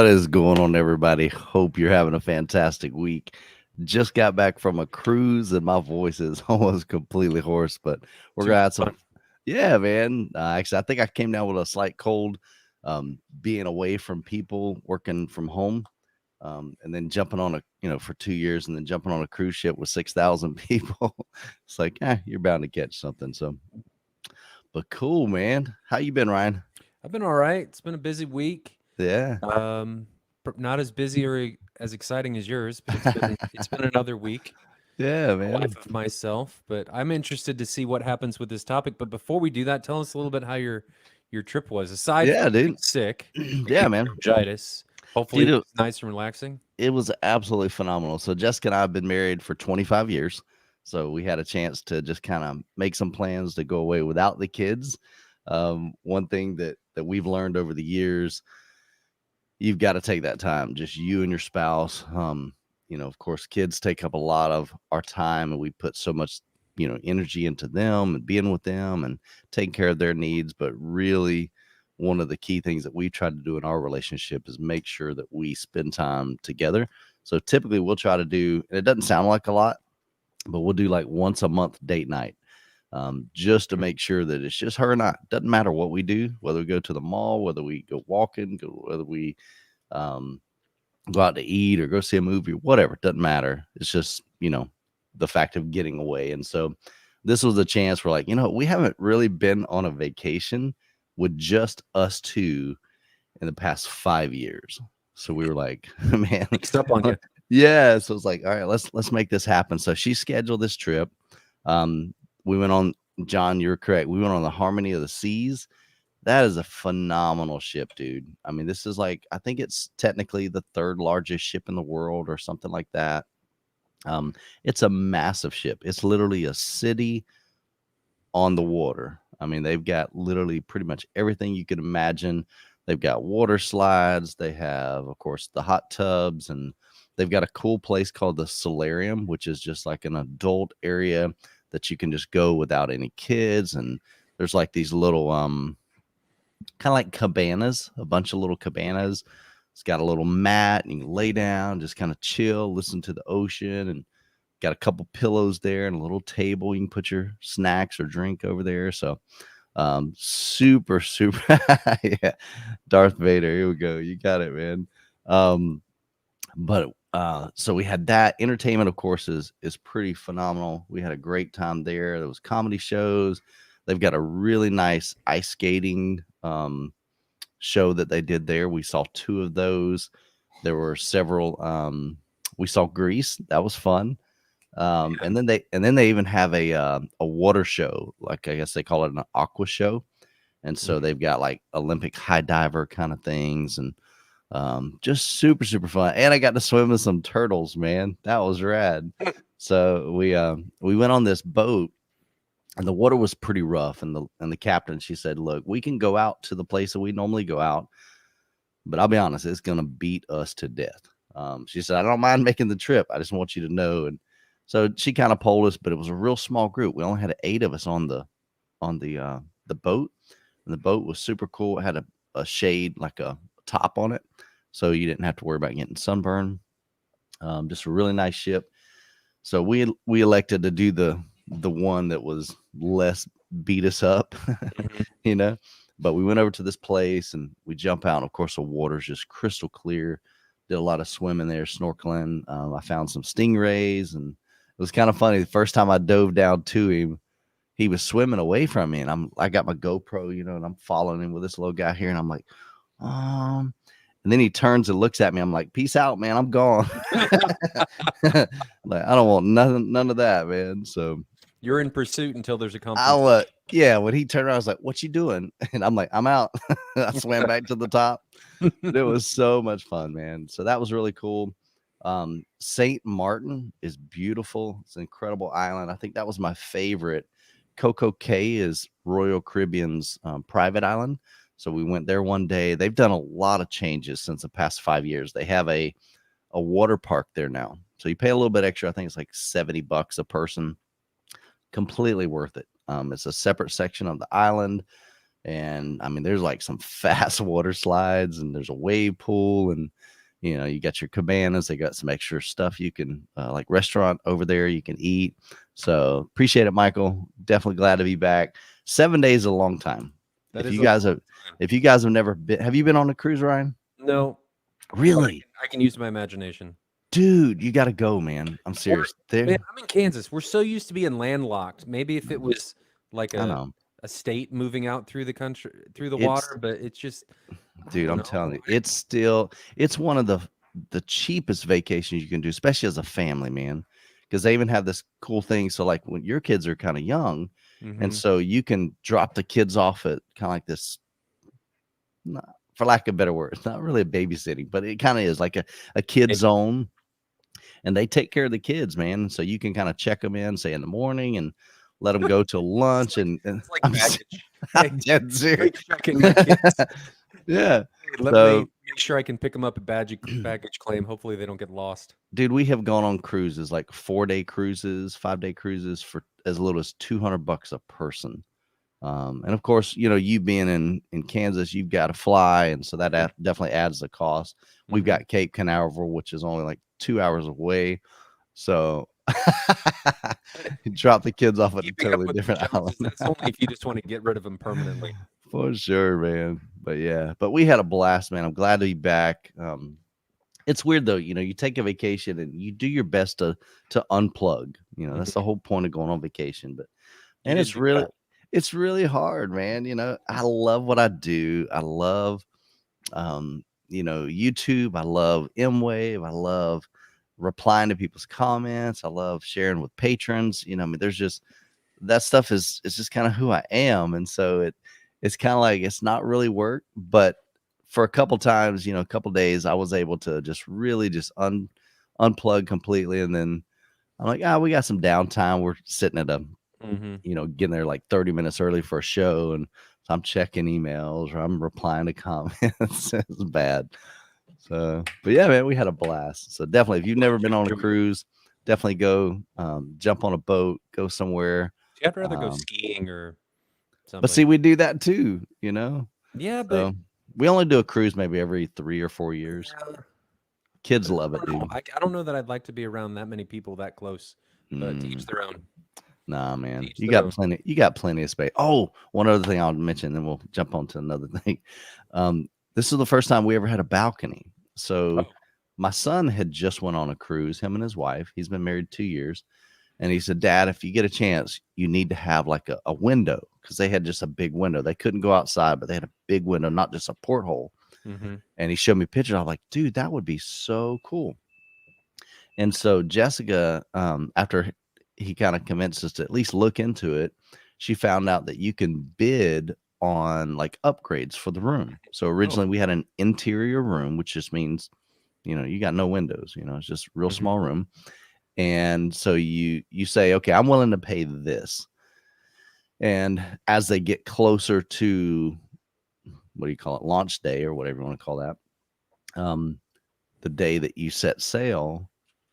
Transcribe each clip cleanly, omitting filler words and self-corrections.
What is going on, everybody? Hope you're having a fantastic week. Just got back from a cruise, and my voice is almost completely hoarse, but we're Super gonna have some. fun. Yeah, man. Actually, I think I came down with a slight cold, being away from people, working from home, and then jumping on for 2 years, and then jumping on a cruise ship with 6,000 people. It's like, you're bound to catch something. So, but cool, man. How you been, Ryan? I've been all right. It's been a busy week. Yeah. Not as busy or as exciting as yours, but it's been another week. Yeah, A man. life of myself. But I'm interested to see what happens with this topic. But before we do that, tell us a little bit how your trip was. Aside from Yeah, being dude. sick, Yeah, man. meningitis. Hopefully, Dude, it was nice and relaxing. it was absolutely phenomenal. So Jessica and I have been married for 25 years. So we had a chance to just kind of make some plans to go away without the kids. One thing that we've learned over the years, you've got to take that time, just you and your spouse. Of course, kids take up a lot of our time, and we put so much, energy into them and being with them and taking care of their needs. But really, one of the key things that we try to do in our relationship is make sure that we spend time together. So typically, we'll try to do, and it doesn't sound like a lot, but we'll do like once a month date night, just to make sure that it's just her and I. Doesn't matter what we do, whether we go to the mall, whether we go walking, whether we um, go out to eat or go see a movie, whatever. It doesn't matter. It's just, the fact of getting away. And so this was a chance where, like, we haven't really been on a vacation with just us two in the past 5 years. So we were like, man, Next up on you. yeah. So it's like, all right, let's make this happen. So she scheduled this trip. We went on, John, you're correct. We went on the Harmony of the Seas. That is a phenomenal ship, dude. I mean, this is like, I think it's technically the third largest ship in the world or something like that. It's a massive ship. It's literally a city on the water. I mean, they've got literally pretty much everything you could imagine. They've got water slides. They have, of course, the hot tubs, and they've got a cool place called the Solarium, which is just like an adult area that you can just go without any kids. And there's like these little, kind of like cabanas, a bunch of little cabanas. It's got a little mat, and you can lay down, just kind of chill, listen to the ocean, and got a couple pillows there and a little table. You can put your snacks or drink over there. So, super, super, yeah, Darth Vader. Here we go. You got it, man. But so we had that. Entertainment, of course, is pretty phenomenal. We had a great time there. There was comedy shows. They've got a really nice ice skating show that they did there. We saw two of those. There were several. We saw Grease. That was fun. And then they even have a water show, like I guess they call it an aqua show. And so they've got like Olympic high diver kind of things, and just super, super fun. And I got to swim with some turtles, man. That was rad. So we went on this boat, and the water was pretty rough. And the captain, she said, "Look, we can go out to the place that we normally go out, but I'll be honest, it's gonna beat us to death." She said, "I don't mind making the trip. I just want you to know." And so she kind of pulled us, but it was a real small group. We only had 8 of us on the boat, and the boat was super cool. It had a shade, like a top on it, so you didn't have to worry about getting sunburn. Just a really nice ship. So we elected to do the one that was less beat us up, Mhm. you know. But we went over to this place, and we jump out. And of course, the water's just crystal clear. Did a lot of swimming there, snorkeling. I found some stingrays, and it was kind of funny. The first time I dove down to him, he was swimming away from me, and I got my GoPro, and I'm following him with this little guy here, and I'm like, um, and then he turns and looks at me. I'm like, "Peace out, man. I'm gone." Like, I don't want nothing, none of that, man. So You're in pursuit until there's a I confrontation. yeah. When he turned around, I was like, "What you doing?" And I'm like, "I'm out." I swam back to the top. But it was so much fun, man. So that was really cool. Saint Martin is beautiful. It's an incredible island. I think that was my favorite. Coco Cay is Royal Caribbean's private island. So we went there one day. They've done a lot of changes since the past 5 years. They have a water park there now. So you pay a little bit extra. I think it's like $70 a person. Completely worth it. It's a separate section of the island. And I mean, there's like some fast water slides, and there's a wave pool, and you got your cabanas. They got some extra stuff you can like restaurant over there you can eat. So appreciate it, Michael. Definitely glad to be back. 7 days is a long time. That If is you a guys long have time. if you guys have never been, have you been on a cruise, Ryan? No, but Really? I can use my imagination. Dude, you got to go, man. I'm We're, serious. man, There, I'm in Kansas. We're so used to being landlocked. Maybe if it was like I know. a state moving out through the country through the It's water, but it's just I Dude, don't I'm know. telling you, it's one of the cheapest vacations you can do, especially as a family, man. Because they even have this cool thing. So, like when your kids are kind of young, and Hmm. so you can drop the kids off at kind of like this, for lack of better words, not really a babysitting, but it kind of is like a kid zone, and they take care of the kids, man. So you can kind of check them in, say in the morning, and let them go to lunch. And It's like I'm, baggage. I'm Hey, dead serious. like checking my kids. Yeah. Let me So, make sure I can pick them up at baggage claim. Hopefully they don't get lost. dude, we have gone on cruises, like 4-day cruises, 5-day cruises for as little as $200 a person. And of course, you being in Kansas, you've got to fly, and so that definitely adds the cost. We've Hmm. got Cape Canaveral, which is only like 2 hours away, so you drop the kids off at a Keeping up totally with the different island. Joneses, that's only if you just want to get rid of them permanently. For sure, man. But yeah, but we had a blast, man. I'm glad to be back. It's weird though, you take a vacation and you do your best to unplug. That's the Mhm. whole point of going on vacation. But You and didn't do that. it's really hard, man. I love what I do. I love YouTube. I love M-Wave. I love replying to people's comments. I love sharing with patrons. I mean, there's just that stuff is just kind of who I am. And so it's kind of like it's not really work, but for a couple times, a couple days, I was able to just really just unplug completely. And then I'm like, we got some downtime. We're sitting at Hmm. getting there like 30 minutes early for a show. And so I'm checking emails or I'm replying to comments. It's bad. So, but yeah, man, we had a blast. So definitely, if you've never been on a Enjoyed it. cruise, definitely go jump on a boat, go somewhere. See, I'd rather go Um, skiing or but see, something. we do that too. Yeah, but So we only do a cruise maybe every 3 or 4 years. yeah, Kids but I love it, don't know. dude. I don't know that I'd like to be around that many people that close. But to each Mm, their own. nah, To man, each you their got own. plenty. You got plenty of space. Oh, one other thing I'll mention, then we'll jump on to another thing. This is the first time we ever had a balcony. So Oh. my son had just went on a cruise. Him and his wife. He's been married 2 years. And he said, Dad, if you get a chance, you need to have like a window because they had just a big window. They couldn't go outside, but they had a big window, not just a porthole. Hmm. And he showed me pictures. I was like, dude, that would be so cool. And so Jessica, after he kind of convinced us to at least look into it, she found out that you can bid on like upgrades for the room. So Oh. originally we had an interior room, which just means, you got no windows, it's just real Hmm. small room. And so you say, okay, I'm willing to pay this. And as they get closer to what do you call it, launch day or whatever you want to call that, um, the day that you set sail,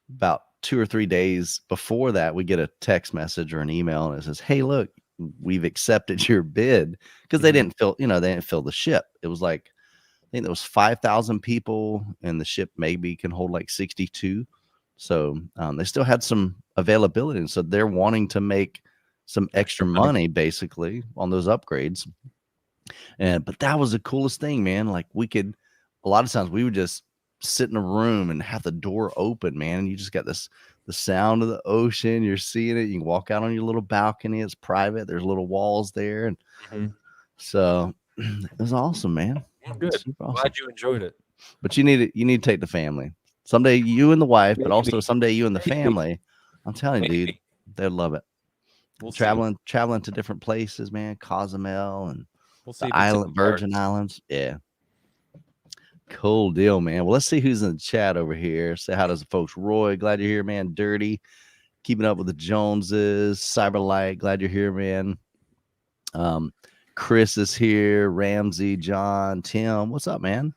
about 2 or 3 days before that, we get a text message or an email and it says, "Hey, look, we've accepted your bid," because Hmm. they didn't fill the ship. It was like I think there was 5,000 people, and the ship maybe can hold like 62. So they still had some availability, and so they're wanting to make some extra Extra money. money basically on those upgrades. And but that was the coolest thing, man. Like a lot of times we would just sit in a room and have the door open, man. And you just got the sound of the ocean. You're seeing it. You can walk out on your little balcony. It's private. There's little walls there. And Hmm. so it was awesome, man. Well, good. Super Glad awesome. you enjoyed it. But you need to take the family. Someday you and the wife, but also Maybe. someday you and the Maybe. family. I'm telling you, dude, Maybe. they'll love it. We'll see. Traveling to different places, man. Cozumel and We'll see the if it's in the Virgin cards. Islands. Yeah. Cool deal, man. Well, let's see who's in the chat over here. Say hi to the folks. Roy, glad you're here, man. Dirty, keeping up with the Joneses. Cyberlight, glad you're here, man. Um, Chris is here. Ramsey, John, Tim, what's up, man?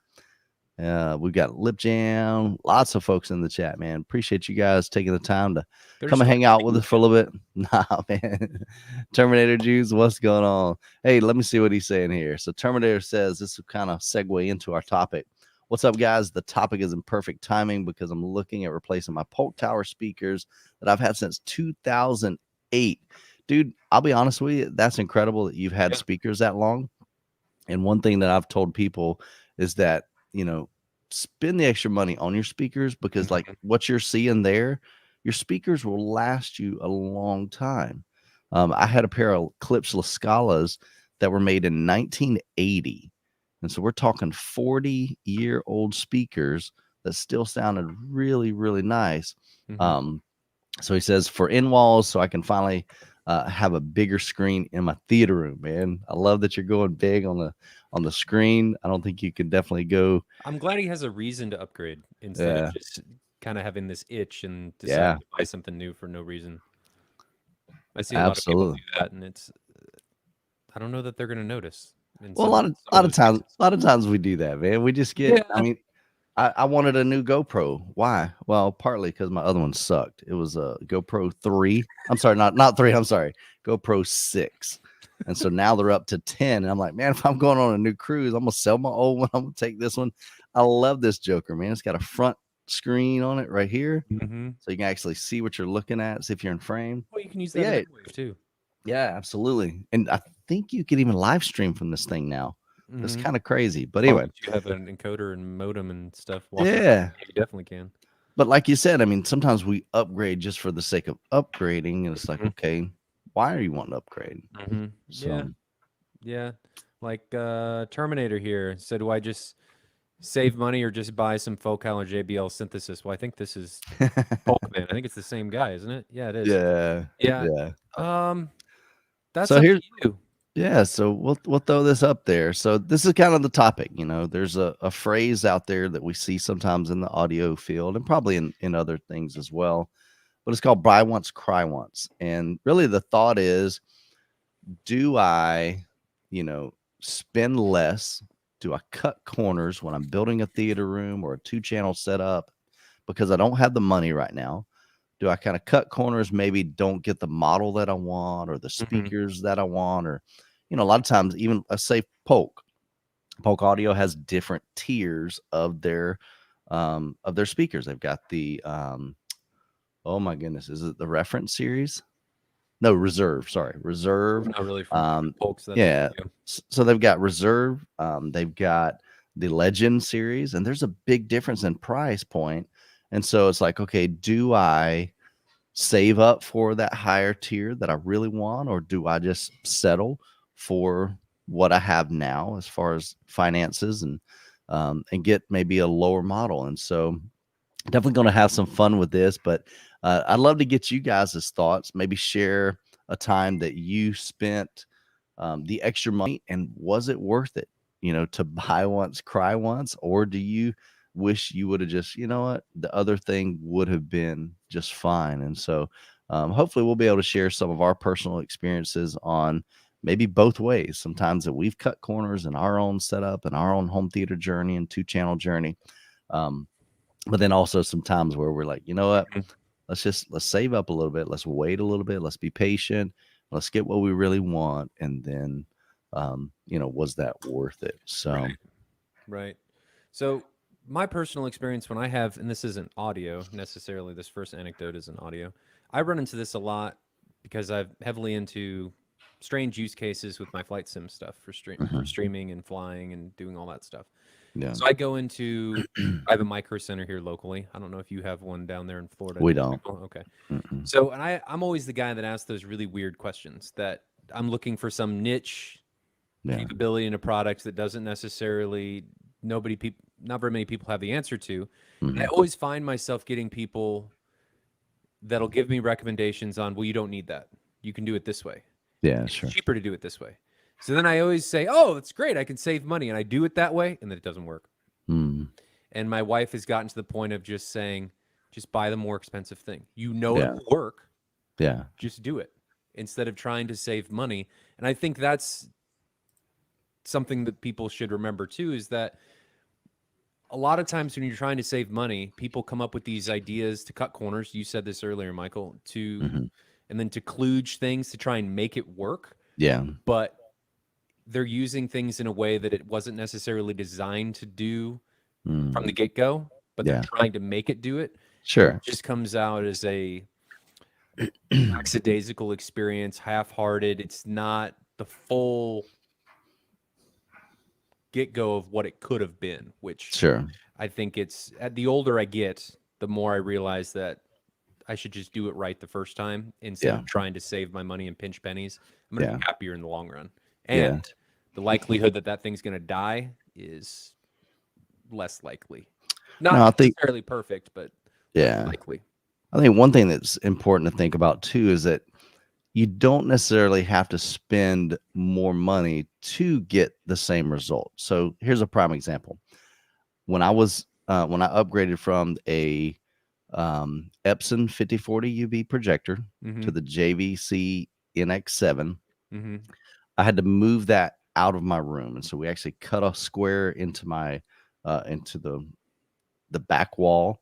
We've got Lip Jam, lots of folks in the chat, man. Appreciate you guys taking the time to They're come just and hang out worshiping with you, us for a man. little bit. Nah, man. Terminator Juice, what's going on? Hey, let me see what he's saying here. So Terminator says this will kind of segue into our topic. What's up, guys? The topic is in perfect timing because I'm looking at replacing my Polk Tower speakers that I've had since 2008. Dude, I'll be honest with you, that's incredible that you've had Yeah. speakers that long. And one thing that I've told people is that, spend the extra money on your speakers because, like, Mhm. what you're seeing there, your speakers will last you a long time. I had a pair of Klipsch La Scalas that were made in 1980. And so we're talking 40-year-old speakers that still sounded really, really nice. Mhm. Um, so he says for in walls, so I can finally have a bigger screen in my theater room. Man, I love that you're going big on the screen. I don't think you can definitely go. I'm glad he has a reason to upgrade instead of Yeah, just kind of having this itch and deciding yeah, to buy something new for no reason. I see a lot of people absolutely. do that, and it's I don't know that they're going to notice in Well, some of those cases. a lot of times we do that, man. We just get. I Yeah. mean, I wanted a new GoPro. Why? Well, partly because my other one sucked. It was a GoPro 3. I'm sorry, not 3. I'm sorry, GoPro 6. And so now they're up to 10. And I'm like, man, if I'm going on a new cruise, I'm gonna sell my old one. I'm gonna take this one. I love this Joker, man. It's got a front screen on it right here, Mhm. so you can actually see what you're looking at, see if you're in frame. Well, you can use But that in yeah, Airwave too. yeah, absolutely. And I think you can even live stream from this thing now. It's Mhm. kind of crazy. But As long anyway, as you have an encoder and modem and stuff walking around, yeah. you definitely can. But like you said, I mean, sometimes we upgrade just for the sake of upgrading, and it's like, Mhm. okay, why are you wanting to upgrade? Mhm. Yeah. So, Yeah. Like Terminator here. So do I just save money or just buy some Focal or JBL synthesis? Well, I think this is Hulkman. I think it's the same guy, isn't it? Yeah, it is. yeah, Yeah. yeah. Um, that's So up to here's you. yeah. So we'll throw this up there. So this is kind of the topic. There's a phrase out there that we see sometimes in the audio field and probably in other things as well. But it's called buy once, cry once. And really the thought is, do I, you know, spend less? Do I cut corners when I'm building a theater room or a 2-channel setup because I don't have the money right now? Do I kind of cut corners, maybe don't get the model that I want or the Mhm. speakers that I want? Or, a lot of times, even let's say Polk Audio has different tiers of their speakers. They've got the oh my goodness, is it the reference series? No, reserve. Sorry, reserve. I'm not really familiar with Hulk, so that's up Yeah. to you. So they've got reserve. They've got the legend series, and there's a big difference in price point. And so it's like, okay, do I save up for that higher tier that I really want, or do I just settle for what I have now as far as finances and get maybe a lower model? And so definitely going to have some fun with this, but I'd love to get you guys' thoughts. Maybe share a time that you spent the extra money and was it worth it? To buy once, cry once, or do you wish you would have just, what, the other thing would have been just fine? And so hopefully we'll be able to share some of our personal experiences on maybe both ways. Sometimes that we've cut corners in our own setup and our own home theater journey and 2-channel journey. Um, but then also sometimes where we're like, you know what? Mhm. Let's save up a little bit. Let's wait a little bit. Let's be patient. Let's get what we really want. And then, was that worth it? So, Right. Right. So my personal experience when I have, and this isn't audio necessarily, this first anecdote isn't audio. I run into this a lot because I'm heavily into strange use cases with my flight sim stuff for mhm, streaming and flying and doing all that stuff. yeah, So I go into I have a micro center here locally. I don't know if you have one down there in Florida. we don't. Typical. Okay. Mm-mm, So and I'm always the guy that asks those really weird questions that I'm looking for some niche yeah. capability in a product that doesn't necessarily not very many people have the answer to. And I Hmm. always find myself getting people that'll give me recommendations on, well, you don't need that. You can do it this way. Yeah, It's sure. cheaper to do it this way. So then I always say, oh, that's great. I can save money. And I do it that way. And then it doesn't work. Mm, And my wife has gotten to the point of just saying, just buy the more expensive thing. You know it yeah, will work. yeah, Just do it instead of trying to save money. And I think that's something that people should remember too is that a lot of times when you're trying to save money, people come up with these ideas to cut corners. You said this earlier, Michael, Hmm. and then to kludge things to try and make it work. Yeah. But they're using things in a way that it wasn't necessarily designed to do from the Mm. get-go, but they're Yeah. trying to make it do it. And it Sure. just comes out as a lackadaisical experience, half-hearted. It's not the full get-go of what it could have been, which Sure. I think the older I get, the more I realize that I should just do it right the first time instead Yeah. of trying to save my money and pinch pennies. I'm going to Yeah. be happier in the long run. Yeah. And the likelihood that that thing's going to die is less likely. No, I Not think, necessarily perfect, but less yeah. likely. I think one thing that's important to think about too is that you don't necessarily have to spend more money to get the same result. So here's a prime example. When I upgraded from a Epson 5040 UV projector Mm-hmm. to the JVC NX7, Mm-hmm. I had to move that out of my room, and so we actually cut a square into my into the back wall,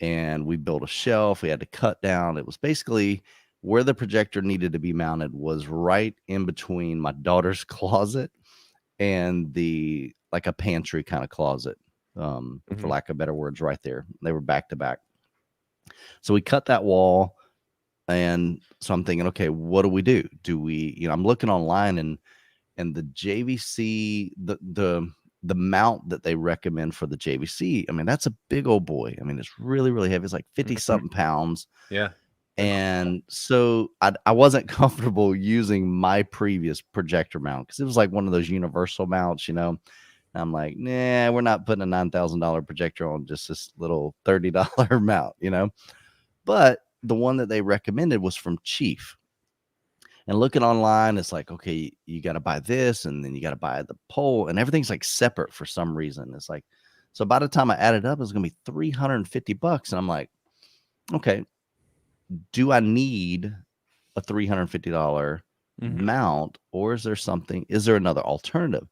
and we built a shelf. We had to cut down. It was basically where the projector needed to be mounted was right in between my daughter's closet and the like a pantry kind of closet, for Mm-hmm. lack of better words, right there. They were back to back. So we cut that wall, and so I'm thinking, okay, what do we do? Do we, I'm looking online, and the JVC, the mount that they recommend for the JVC, I mean, that's a big old boy. I mean, it's really, really heavy. It's like 50 Mm-hmm. something pounds. Yeah. They're not small. And so I wasn't comfortable using my previous projector mount because it was like one of those universal mounts. I'm like, nah, we're not putting a $9,000 projector on just this little $30 mount. But the one that they recommended was from Chief. And looking online, it's like, okay, you got to buy this, and then you got to buy the pole, and everything's like separate for some reason. It's like, so by the time I added up, it was gonna be $350, and I'm like, okay, do I need a $350 Mm-hmm. mount, or is there another alternative?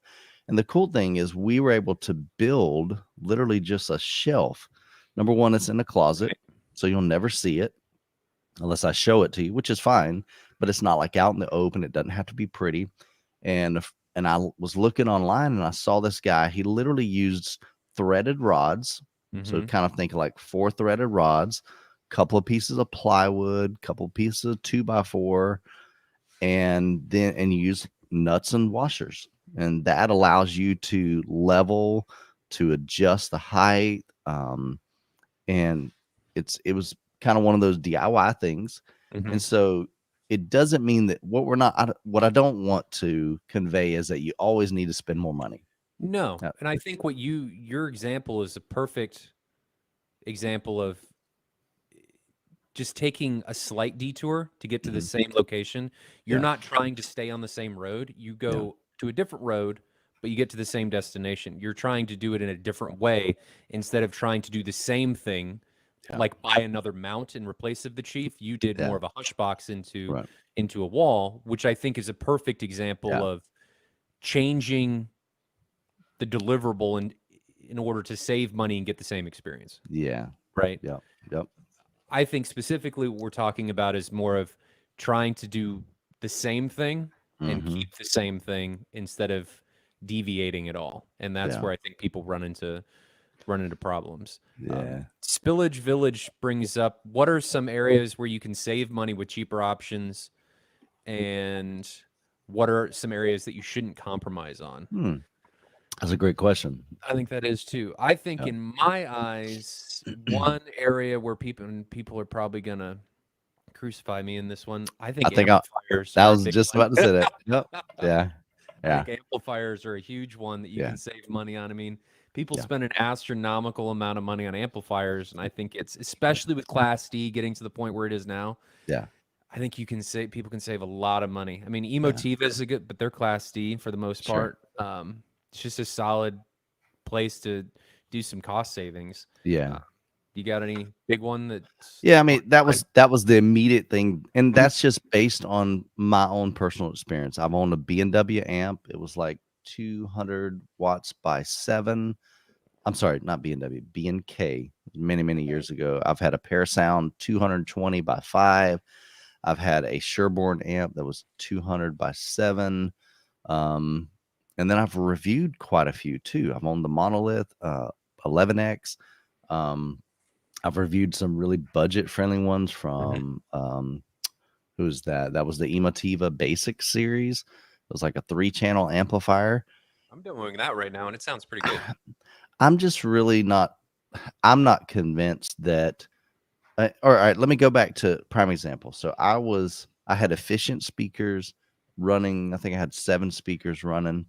And the cool thing is we were able to build literally just a shelf. Number one, it's in a closet, Right. so you'll never see it unless I show it to you, which is fine, but it's not like out in the open. It doesn't have to be pretty. And I was looking online, and I saw this guy. He literally used threaded rods. So Mm-hmm. kind of think like 4 threaded rods, couple of pieces of plywood, couple of pieces of 2x4, and you use nuts and washers. And that allows you to level, to adjust the height. And it was kind of one of those DIY things. Mm-hmm. And so it doesn't mean that what I don't want to convey is that you always need to spend more money. No. Uh, And I think your example is a perfect example of just taking a slight detour to get to the mhm. same location. You're Yeah. not trying to stay on the same road. You Yeah. go to a different road, but you get to the same destination. You're trying to do it in a different way instead of trying to do the same thing, Yeah. like buy another mount in replace of the Chief. You did Yeah. more of a hush box into Right. into a wall, which I think is a perfect example Yeah. of changing the deliverable in order to save money and get the same experience, Yeah. right? Yep. Yep. I think specifically what we're talking about is more of trying to do the same thing and Hmm. keep the same thing instead of deviating at all. And that's Yeah. where I think people run into problems. Yeah. Spillage Village brings up what are some areas where you can save money with cheaper options, and what are some areas that you shouldn't compromise on? That's a great question. I think that is too. I think Yep. in my eyes, one area where people are probably gonna crucify me in this one. I I think think I, amplifiers I are a was big just one. about to say that. Yep. Yeah. I Yeah. think amplifiers are a huge one that you Yeah. can save money on. I mean, people Yeah. spend an astronomical amount of money on amplifiers, and I think it's especially with Class D getting to the point where it is now. Yeah. I think people can save a lot of money. I mean, Yeah. Emotiva is a good, but they're Class D for the most Sure. part. It's just a solid place to do some cost savings. Yeah. You got any big one that's Yeah, I mean, that like? was the immediate thing, and Mhm. that's just based on my own personal experience. I've owned a B&W amp. It was like 200 watts by 7. I'm sorry, not B&W, B&K, many years ago. I've had a Parasound 220 by 5. I've had a Sherborne amp that was 200 by 7. Um, and then I've reviewed quite a few too. I'm on the Monolith 11X. Um, I've reviewed some really budget friendly ones Mhm. from who's that? That was the Emotiva Basic series. It was like a 3-channel amplifier. I'm doing that right now, and it sounds pretty good. I'm just really not. I'm not convinced that. All right, let me go back to prime example. So I had efficient speakers running. I think I had 7 speakers running,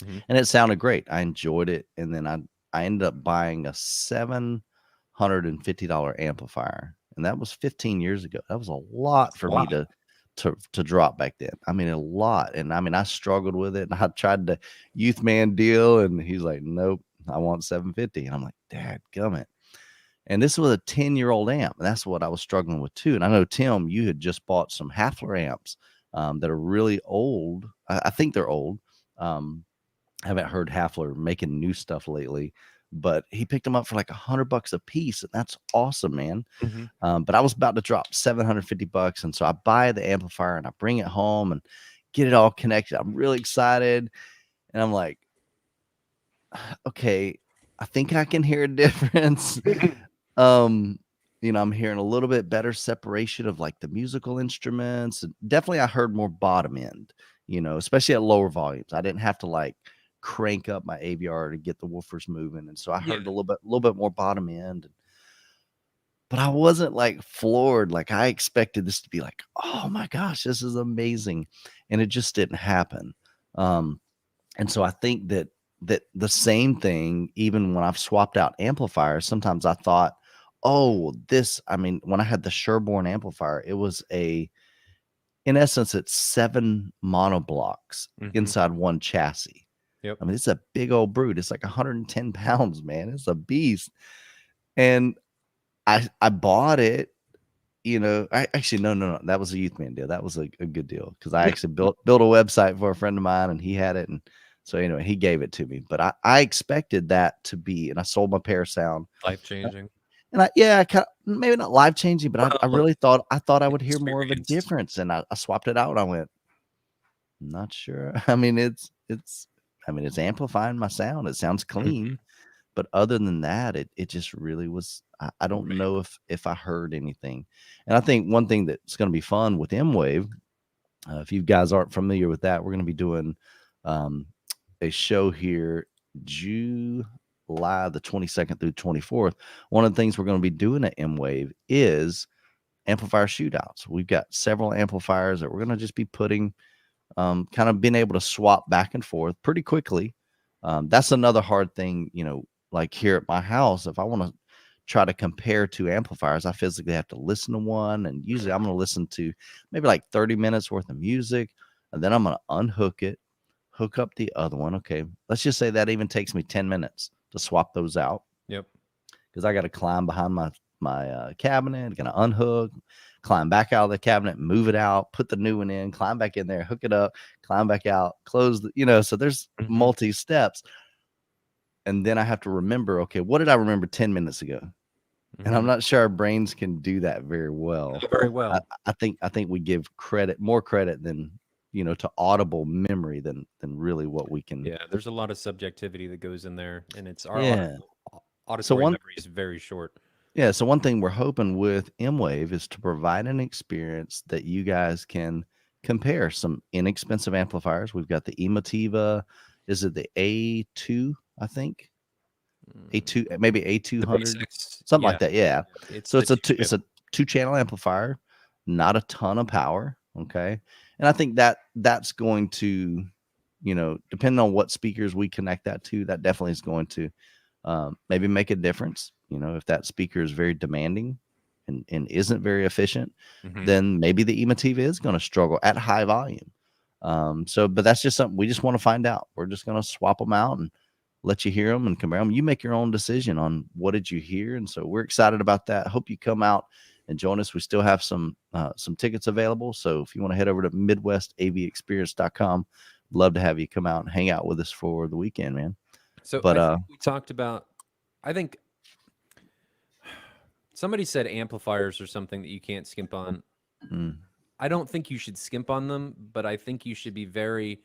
Mhm. and it sounded great. I enjoyed it, and then I ended up buying a $750 amplifier, and that was 15 years ago. That was a lot That's a for me lot. to drop back then. I mean, a lot, and I mean, I struggled with it, and I tried the youth man deal, and he's like, "Nope, I want 750," and I'm like, "Dad, gummit." And this was a 10-year-old amp, and that's what I was struggling with too. And I know, Tim, you had just bought some Hafler amps that are really old. I think they're old. Um, I haven't heard Hafler making new stuff lately, but he picked them up for like $100 a piece, and that's awesome, man. Mhm. But I was about to drop $750, and so I buy the amplifier and I bring it home and get it all connected. I'm really excited, and I'm like, okay, I think I can hear a difference. um, I'm hearing a little bit better separation of like the musical instruments. And definitely, I heard more bottom end, especially at lower volumes. I didn't have to like crank up my AVR to get the woofers moving, and so I Yeah. heard a little bit more bottom end. But I wasn't like floored. Like I expected this to be like, oh my gosh, this is amazing, and it just didn't happen. Um, and so I think that the same thing, even when I've swapped out amplifiers, sometimes I thought, oh, I mean, when I had the Sherborne amplifier, it was in essence, it's 7 monoblocks Mhm. inside one chassis. Yep. I mean, it's a big old brute. It's like 110 pounds, man. It's a beast. And I bought it. I actually no. That was a youth man deal. That was a good deal because I actually built a website for a friend of mine, and he had it, and so anyway, he gave it to me. But I expected that to be, and I sold my Parasound, Life uh, changing. and I kind of maybe not life changing, but I Well, really thought I would hear more of a experience. difference, and I swapped it out, and I went, not sure. I mean, it's amplifying my sound. It sounds Mhm. clean, but other than that, it just really was. I don't Right. know if I heard anything. And I think one thing that's going to be fun with M-Wave, if you guys aren't familiar with that, we're going to be doing um, a show here July the 22nd through 24th. One of the things we're going to be doing at M-Wave is amplifier shootouts. We've got several amplifiers that we're going to just be putting, kind of being able to swap back and forth pretty quickly. That's another hard thing, like here at my house. If I want to try to compare 2 amplifiers, I physically have to listen to one. And usually I'm going to listen to maybe like 30 minutes worth of music. And then I'm going to unhook it, hook up the other one. Okay. Let's just say that even takes me 10 minutes to swap those out Yep. because I got to climb behind my cabinet, gonna unhook, climb back out of the cabinet, move it out, put the new one in, climb back in there, hook it up, climb back out, close so there's Mhm. multi steps. And then I have to remember, okay, what did I remember 10 minutes ago? And I'm Mhm. not sure our brains can do that very well. Not very I, well. I think we give more credit than to audible memory than really what we can. Yeah, there's a lot of subjectivity that goes in there, and it's our Yeah. So auditory one memory is very short. Yeah, so one thing we're hoping with M-Wave is to provide an experience that you guys can compare some inexpensive amplifiers. We've got the Emotiva, is it the A2, I think? Mm, A2, maybe the A200, basics, something like yeah, that. Yeah. it's So the it's a two two, chip. it's a 2-channel amplifier, not a ton of power, okay? And I think that's going to, depending on what speakers we connect that to, that definitely is going to maybe make a difference. If that speaker is very demanding and isn't very efficient, Mhm. then maybe the Emotiva is going to struggle at high volume. But that's just something we just want to find out. We're just going to swap them out and let you hear them and compare them. You make your own decision on what did you hear, and so we're excited about that. Hope you come out and join us. We still have some tickets available, so if you want to head over to midwestavexperience.com, love to have you come out and hang out with us for the weekend, man. So But I think we talked about. I think somebody said amplifiers are something that you can't skimp on. mm, I don't think you should skimp on them, but I think you should be very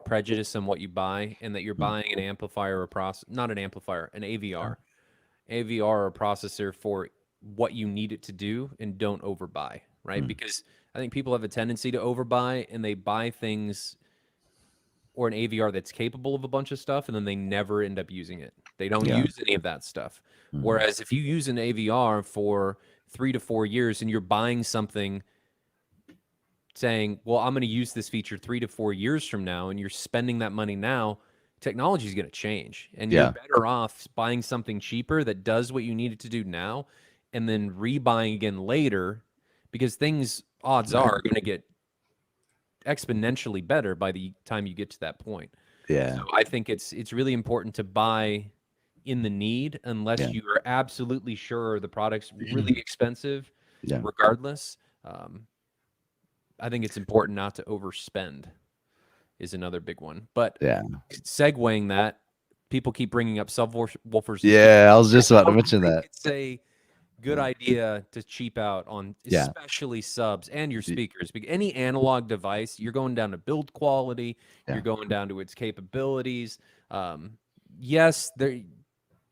prejudiced on what you buy, and that you're mm, buying an amplifier or not an amplifier, an yeah, AVR or processor for what you need it to do, and don't overbuy, right? mm, Because I think people have a tendency to overbuy, and they buy things or an AVR that's capable of a bunch of stuff, and then they never end up using it. They don't yeah, use any of that stuff. mhm, Whereas if you use an AVR for 3 to 4 years and you're buying something saying, well, I'm going to use this feature 3 to 4 years from now, and you're spending that money now, technology is going to change. And you're yeah, better off buying something cheaper that does what you need it to do now, and then rebuying again later, because things, odds right, are, going to get exponentially better by the time you get to that point. So yeah, I think it's really important to buy in the need, yeah, unless you are absolutely sure the product's really expensive yeah, regardless. Um, I think it's important not to overspend is another big one. But yeah, segueing that, people keep bringing up subwoofers and speakers. yeah. I was I just about to don't mention think that. it's a good Yeah, idea to cheap out on yeah, especially subs and your y- speakers. Any analog device, you're going down to build quality, you're yeah, going down to its capabilities. Yes,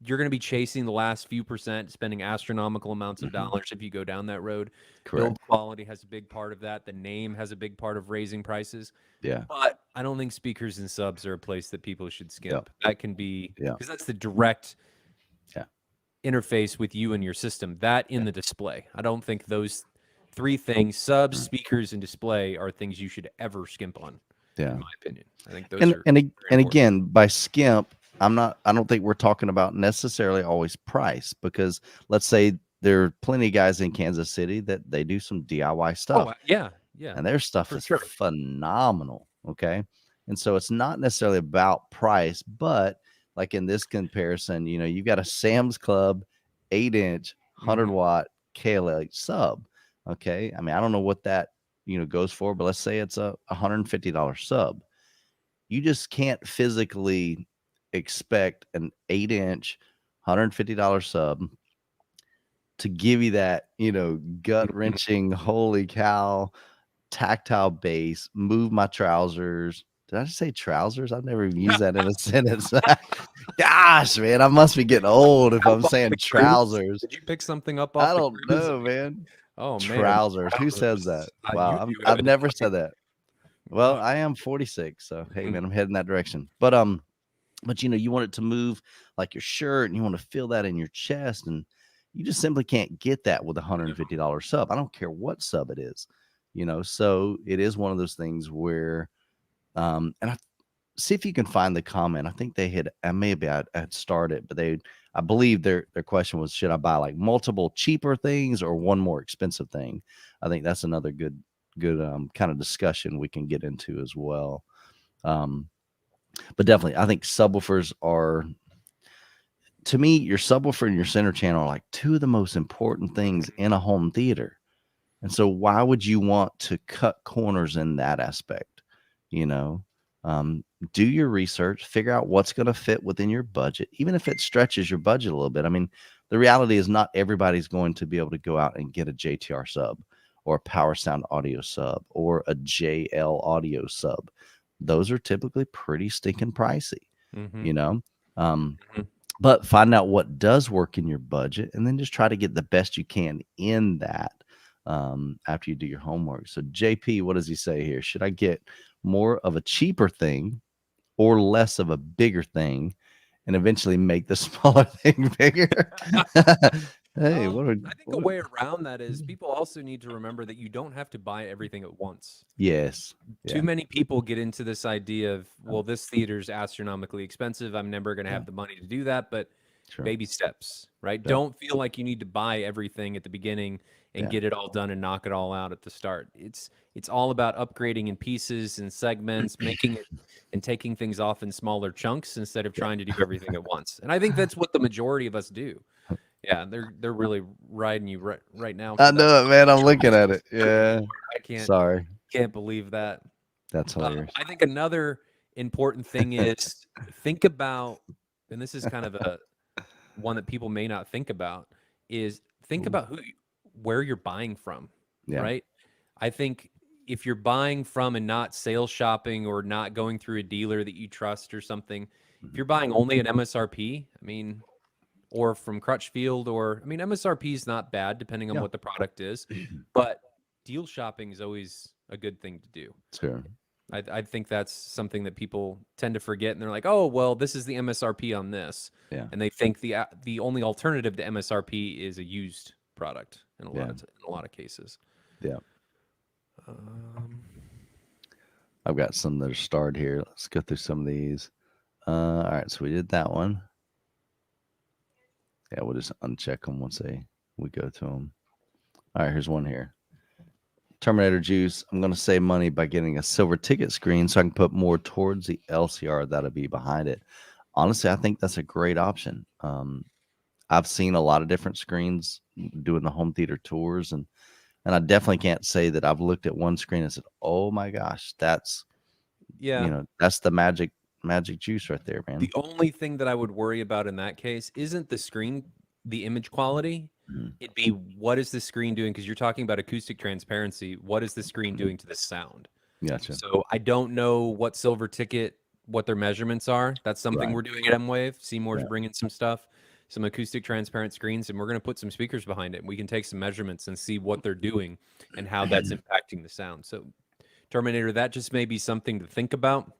you're going to be chasing the last few percent, spending astronomical amounts of mhm, dollars if you go down that road. correct. Build quality has a big part of that. The name has a big part of raising prices. Yeah, But I don't think speakers and subs are a place that people should yeah, skimp. That can be yeah, because that's the direct yeah, interface with you and your system, that in yeah, the display. I don't think those three things, subs, mm, speakers, and display, are things you should ever skimp on, in yeah. my opinion. I think those are very And important. again, by skimp, I don't think we're talking about necessarily always price, because let's say there are plenty of guys in Kansas City that they do some DIY Oh, stuff, yeah, yeah, and their stuff for is sure. phenomenal. Okay. And so it's not necessarily about price, but like in this comparison, you've got a Sam's Club 8-inch 100-watt KLH sub. Okay. I mean, I don't know what that, goes for, but let's say it's a $150 sub. You just can't physically expect an 8-inch $150 sub to give you that, gut Mhm. wrenching, holy cow, tactile bass, move my trousers. Did I just say trousers? I've never even used that in a sentence. Gosh, man, I must be getting old if I'm Up on saying the cruise? trousers. Did you pick something up off I the don't cruise? know, man. Oh man, Trousers. Who says that? trousers. Wow, You do I've never evidently. said that. Well, Wow. I am 46, so hey, Mhm. man, I'm heading that direction. But you want it to move like your shirt, and you want to feel that in your chest, and you just simply can't get that with a $150 sub. I don't care what sub it is, So it is one of those things where, and I see if you can find the comment. I think they had, maybe I had started, but I believe their question was, should I buy like multiple cheaper things or one more expensive thing? I think that's another good kind of discussion we can get into as well. Um, but definitely, I think subwoofers are, to me, your subwoofer and your center channel are like two of the most important things in a home theater. And so why would you want to cut corners in that aspect? You know, do your research, figure out what's going to fit within your budget, even if it stretches your budget a little bit. I mean, the reality is not everybody's going to be able to go out and get a JTR sub or a Power Sound audio sub or a JL audio sub. Those are typically pretty stinking pricey, Mhm. you know? Um, Mhm. but find out what does work in your budget, and then just try to get the best you can in that, after you do your homework. So JP, what does he say here? Should I get more of a cheaper thing or less of a bigger thing, and eventually make the smaller thing bigger? Hey, I think a way around that is people also need to remember that you don't have to buy everything at once. Yes. Too Yeah. many people get into this idea of, well, this theater's astronomically expensive. I'm never going to Yeah. have the money to do that, but Sure. baby steps, right? Yeah. Don't feel like you need to buy everything at the beginning and Yeah. get it all done and knock it all out at the start. It's all about upgrading in pieces and segments, making it and taking things off in smaller chunks instead of Yeah. trying to do everything at once. And I think that's what the majority of us do. Yeah, they're really riding you right now I for that. know it, man. I'm looking at it. Yeah. I Sorry. can't believe that. That's hilarious. I think another important thing is think about and this is kind of a one that people may not think about, is think about where you're buying from, Yeah. right? I think if you're buying from and not sales shopping or not going through a dealer that you trust or something, if you're buying only at MSRP, I mean, or from Crutchfield, or I mean, MSRP is not bad depending on Yeah. what the product is, but deal shopping is always a good thing to do. Sure. I think that's something that people tend to forget, and they're like, "Oh, well, this is the MSRP on this," Yeah. and they think the only alternative to MSRP is a used product in a Yeah. lot of cases. Yeah. Um, I've got some that are starred here. Let's go through some of these. All right, so we did that one. Yeah, we'll just uncheck them once we go to them. All right, here's one here. Terminator Juice. I'm going to save money by getting a silver ticket screen so I can put more towards the LCR that'll be behind it. Honestly, I think that's a great option. I've seen a lot of different screens doing the home theater tours, and I definitely can't say that I've looked at one screen and said, "Oh my gosh, that's yeah. that's the magic juice right there, man." The only thing that I would worry about in that case isn't the screen, the image quality. Mhm. It'd be, what is the screen doing? Because you're talking about acoustic transparency. What is the screen doing to the sound? Gotcha. So I don't know what silver ticket, what their measurements are. That's something Right. we're doing at M-Wave. Seymour's Yeah. bringing some stuff, some acoustic transparent screens, and we're going to put some speakers behind it. We can take some measurements and see what they're doing and how that's impacting the sound. So Terminator, that just may be something to think about.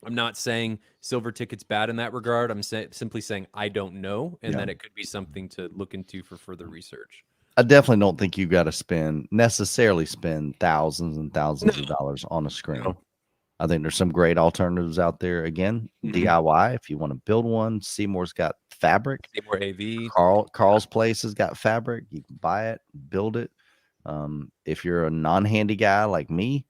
I'm not saying silver ticket's bad in that regard. I'm simply saying I don't know, and Yeah. that it could be something to look into for further research. I definitely don't think you got to necessarily spend thousands and thousands of dollars on a screen. No. I think there's some great alternatives out there. Again, DIY if you want to build one. Seymour's got fabric. Seymour AV. Carl's place has got fabric. You can buy it, build it. If you're a non-handy guy like me,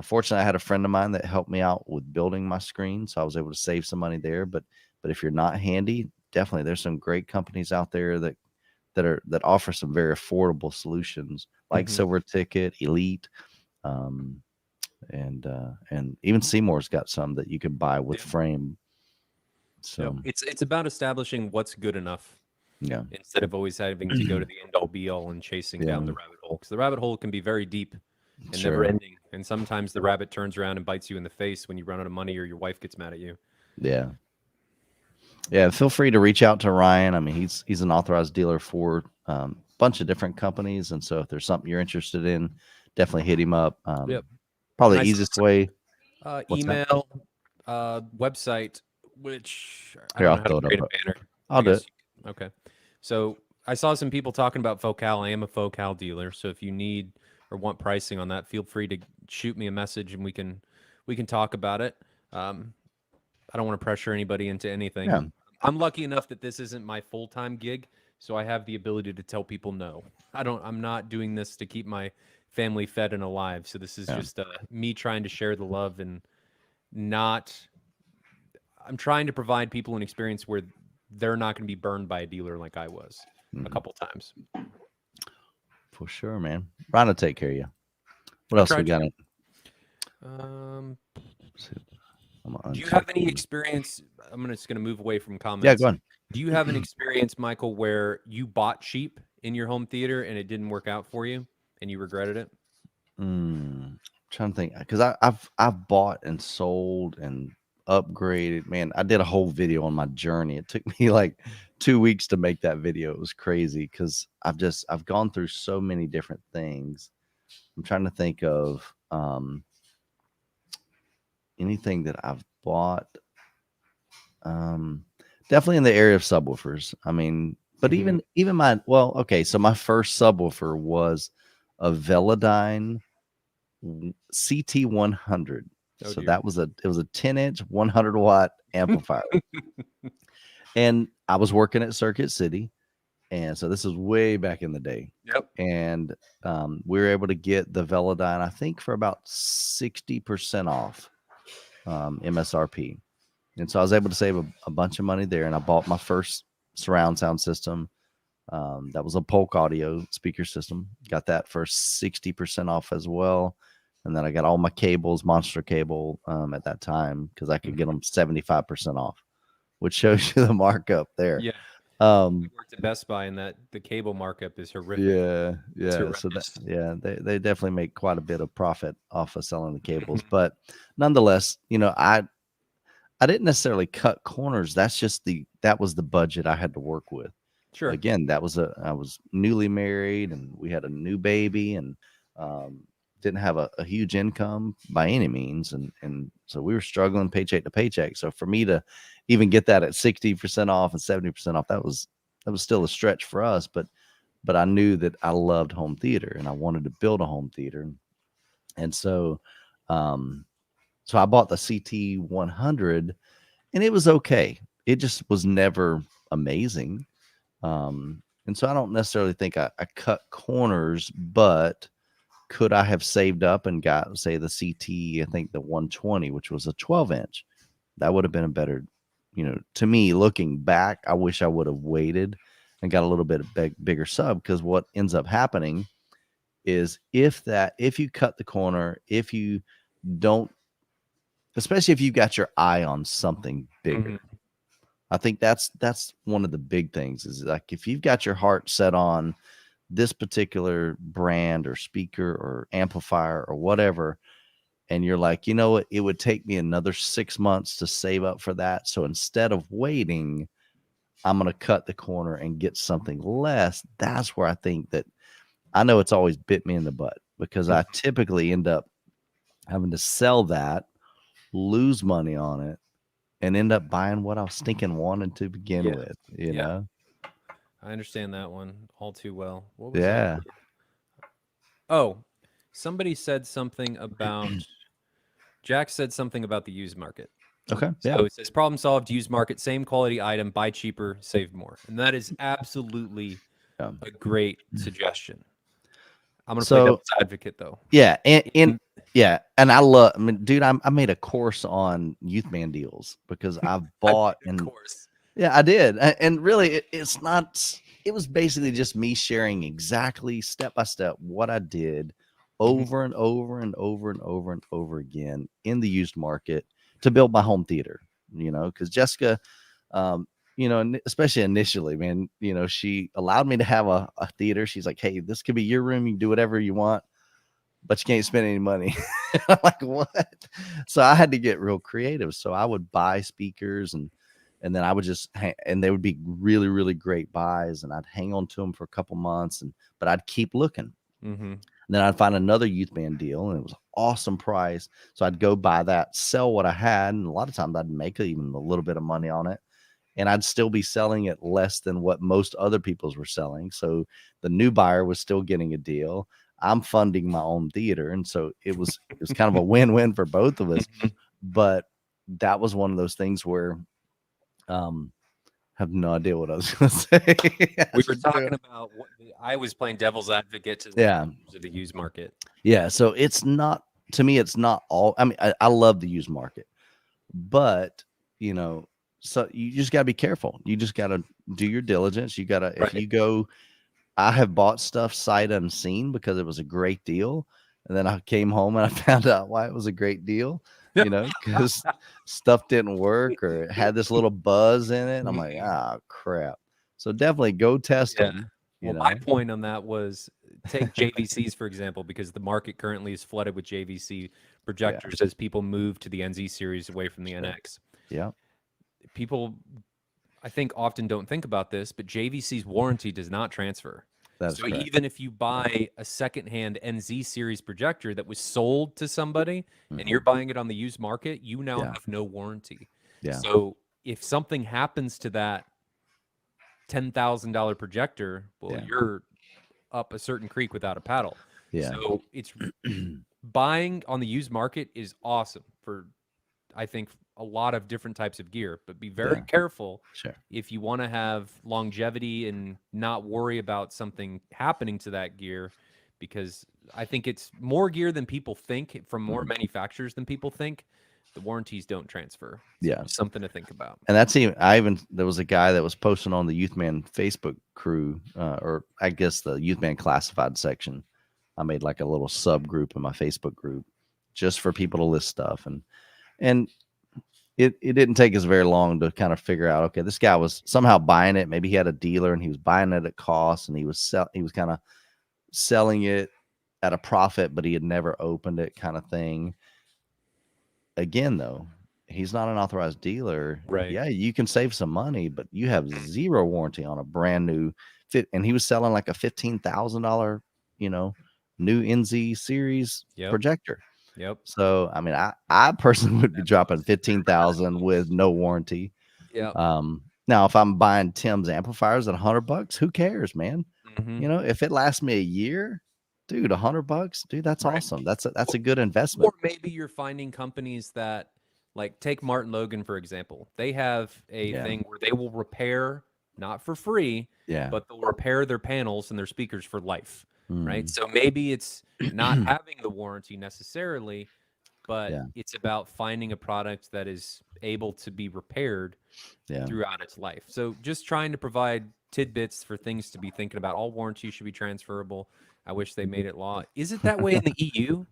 fortunately, I had a friend of mine that helped me out with building my screen, so I was able to save some money there. But if you're not handy, definitely there's some great companies out there that offer some very affordable solutions like Silver Ticket, Elite, and even Seymour's got some that you can buy with frame. So it's about establishing what's good enough. Yeah. Instead of always having to go to the end all be all and chasing down the rabbit hole, because the rabbit hole can be very deep and never ending. And sometimes the rabbit turns around and bites you in the face when you run out of money or your wife gets mad at you. Yeah. Yeah. Feel free to reach out to Ryan. I mean, he's an authorized dealer for a bunch of different companies. And so if there's something you're interested in, definitely hit him up. Probably the easiest way. Email, website, which I Here, don't I'll know how to create a banner. I'll do it. Okay. So I saw some people talking about Focal. I am a Focal dealer. So if you need or want pricing on that, feel free to shoot me a message and we can talk about it. I don't want to pressure anybody into anything. Yeah. I'm lucky enough that this isn't my full-time gig, so I have the ability to tell people no. I'm not doing this to keep my family fed and alive. So this is just me trying to share the love and I'm trying to provide people an experience where they're not going to be burned by a dealer like I was a couple times. For sure, man. Ryan will take care of you. What else we got? Do you have any experience? I'm just going to move away from comments. Yeah, go on. Do you have an experience, Michael, where you bought cheap in your home theater and it didn't work out for you and you regretted it? Trying to think, because I've bought and sold and upgraded. Man, I did a whole video on my journey. It took me like 2 weeks to make that video. It was crazy because I've gone through so many different things. I'm trying to think of anything that I've bought. Definitely in the area of subwoofers. I mean, but even my so my first subwoofer was a Velodyne CT100. So that was it was a 10-inch 100-watt amplifier. And I was working at Circuit City, and so this is way back in the day. Yep. And we were able to get the Velodyne, I think, for about 60% off MSRP. And so I was able to save a bunch of money there, and I bought my first surround sound system. That was a Polk Audio speaker system. Got that for 60% off as well. And then I got all my cables, Monster Cable, at that time, because I could get them 75% off. which shows you the markup there. Yeah. We Um, worked at Best Buy, and that the cable markup is horrific. yeah, It's yeah. So that, horrendous. yeah, they definitely make quite a bit of profit off of selling the cables, but nonetheless, I didn't necessarily cut corners. That was the budget I had to work with. Sure. Again, I was newly married and we had a new baby and um, didn't have a huge income by any means, and so we were struggling paycheck to paycheck. So for me to even get that at 60% off and 70% off, that was still a stretch for us. But I knew that I loved home theater and I wanted to build a home theater, and um, so I bought the CT 100 and it was okay. It just was never amazing. And so I don't necessarily think I cut corners, but could I have saved up and got, say, the CT, I think the 120, which was a 12-inch? That would have been a better, to me, looking back, I wish I would have waited and got a little bit of bigger sub, because what ends up happening is if you cut the corner, if you don't, especially if you got your eye on something bigger. I think that's one of the big things, is like if you've got your heart set on this particular brand or speaker or amplifier or whatever, and you're like, you know what, it would take me another 6 months to save up for that. So instead of waiting, I'm going to cut the corner and get something less. That's where I think that I know it's always bit me in the butt, because I typically end up having to sell that, lose money on it, and end up buying what I was thinking wanted to begin Yeah. with, Yeah. I understand that one all too well. What was I? Yeah. Oh, somebody said something about Jack said something about the used market. Okay. So Yeah. it says problem solved, used market, same quality item, buy cheaper, save more. And that is absolutely Yeah. a great suggestion. I'm going to play So devil's advocate though. yeah, and yeah, and I mean, dude, I made a course on youth man deals because I've I bought made a and course. yeah, I did. And really, it's not, it was basically just me sharing exactly step by step what I did over and over and over and over and over again in the used market to build my home theater, because Jessica, um, especially initially, man, she allowed me to have a theater. She's like, hey, this could be your room. You can do whatever you want, but you can't spend any money. I'm like, what? So I had to get real creative. So I would buy speakers and then I would just and they would be really, really great buys, and I'd hang on to them for a couple months, but I'd keep looking. Mm-hmm. And then I'd find another youth band deal, and it was an awesome price. So I'd go buy that, sell what I had, and a lot of times I'd make even a little bit of money on it, and I'd still be selling it less than what most other people's were selling. So the new buyer was still getting a deal. I'm funding my own theater, and so it was kind of a win-win for both of us. But that was one of those things where have no idea what I was going to say. We were talking about what I was playing devil's advocate to the used market. Yeah. So it's not, to me, it's not all, I mean, I love the used market, but so you just got to be careful. You just got to do your diligence. You got to, if you go, I have bought stuff sight unseen because it was a great deal. And then I came home and I found out why it was a great deal, because stuff didn't work or it had this little buzz in it. And I'm like, crap. So definitely go test them. Well, my point on that was take JVCs, for example, because the market currently is flooded with JVC projectors as people move to the NZ series away from the NX. Yeah. People, I think, often don't think about this, but JVC's warranty does not transfer. That's so correct. Even if you buy a secondhand NZ series projector that was sold to somebody and you're buying it on the used market, you now have no warranty. Yeah. So if something happens to that $10,000 projector, well, you're up a certain creek without a paddle. Yeah. So it's buying on the used market is awesome for, I think, a lot of different types of gear, but be very careful if you want to have longevity and not worry about something happening to that gear, because I think it's more gear than people think from more manufacturers than people think. The warranties don't transfer. So something to think about. And that's there was a guy that was posting on the Youth Man Facebook crew, or I guess the Youth Man classified section. I made like a little subgroup in my Facebook group just for people to list stuff. And it didn't take us very long to kind of figure out, okay, this guy was somehow buying it. Maybe he had a dealer and he was buying it at cost, and he was kind of selling it at a profit, but he had never opened it, kind of thing. Again, though, he's not an authorized dealer. Right. Yeah, you can save some money, but you have zero warranty on a brand new fit. And he was selling like a $15,000, new NZ series projector. Yep. So, I mean, I personally would be dropping 15,000 with no warranty. Yeah. Now, if I'm buying Tim's amplifiers at $100, who cares, man? If it lasts me a year, dude, $100, dude, that's awesome. That's a good investment. Or maybe you're finding companies that, like, take Martin Logan, for example. They have a thing where they will repair, not for free, but they'll repair their panels and their speakers for life, right? So maybe it's not having the warranty necessarily, but it's about finding a product that is able to be repaired throughout its life. So just trying to provide tidbits for things to be thinking about. All warranties should be transferable. I wish they made it law. Is it that way in the EU?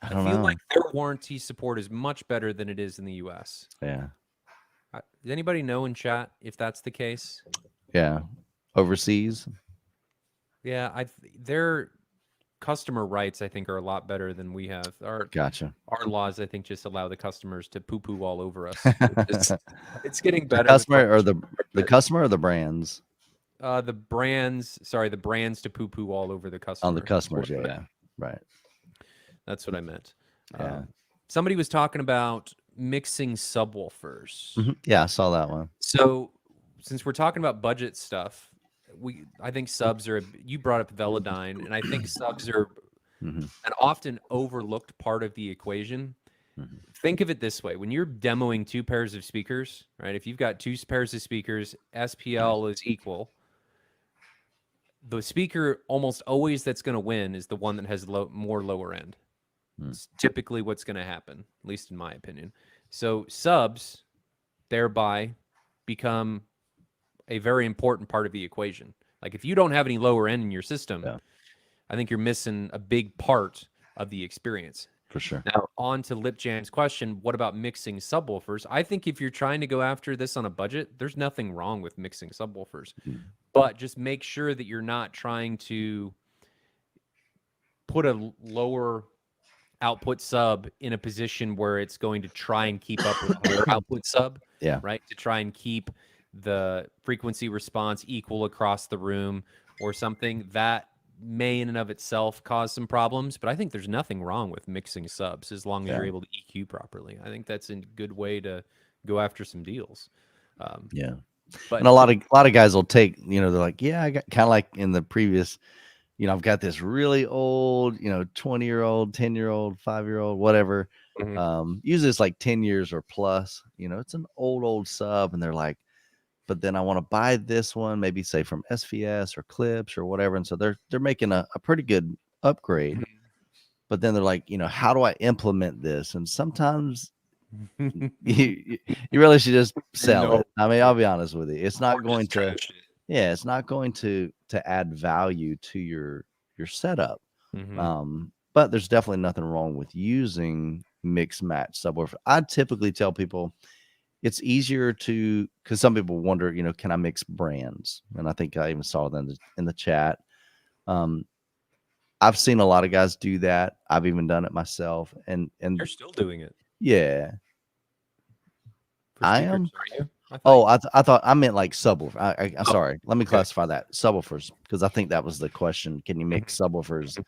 I feel like their warranty support is much better than it is in the US. Yeah. Does anybody know in chat if that's the case? Yeah. Overseas? Yeah, their customer rights, I think, are a lot better than we have. Gotcha. Our laws, I think, just allow the customers to poo-poo all over us. It's getting better. The customer or the brands? The brands to poo-poo all over the customer. On the customers, yeah. Right. That's what I meant. Yeah. Somebody was talking about mixing subwoofers. Yeah, I saw that one. So since we're talking about budget stuff, I think subs are, you brought up Velodyne, and I think subs are an often overlooked part of the equation. Think of it this way. When you're demoing two pairs of speakers, right? If you've got two pairs of speakers, SPL is equal. The speaker almost always that's going to win is the one that has more lower end. It's typically what's going to happen, at least in my opinion. So subs thereby become a very important part of the equation. Like if you don't have any lower end in your system, I think you're missing a big part of the experience. For sure. Now, on to Lip Jam's question, what about mixing subwoofers? I think if you're trying to go after this on a budget, there's nothing wrong with mixing subwoofers. But just make sure that you're not trying to put a lower output sub in a position where it's going to try and keep up with a higher output sub. Yeah. Right? To try and keep the frequency response equal across the room or something. That may in and of itself cause some problems, but I think there's nothing wrong with mixing subs as long as you're able to EQ properly. I think that's a good way to go after some deals. But and a lot of guys will take, they're like, yeah, I got kind of like in the previous, I've got this really old, 20-year-old, 10-year-old, 5-year-old, whatever. Usually it's like 10 years or plus, it's an old sub. And they're like, but then I want to buy this one, maybe say from SVS or Clips or whatever. And so they're making a pretty good upgrade. But then they're like, how do I implement this? And sometimes you really should just sell it. I mean, I'll be honest with you. It's not going to, it's not going to add value to your setup. But there's definitely nothing wrong with using mix match subwoofer. I typically tell people it's easier to, because some people wonder, can I mix brands? And I think I even saw them in the chat. I've seen a lot of guys do that. I've even done it myself. And you're still doing it. Yeah. I am. I thought I meant like subwoofer. I'm sorry. Let me classify that subwoofers, because I think that was the question. Can you mix subwoofers?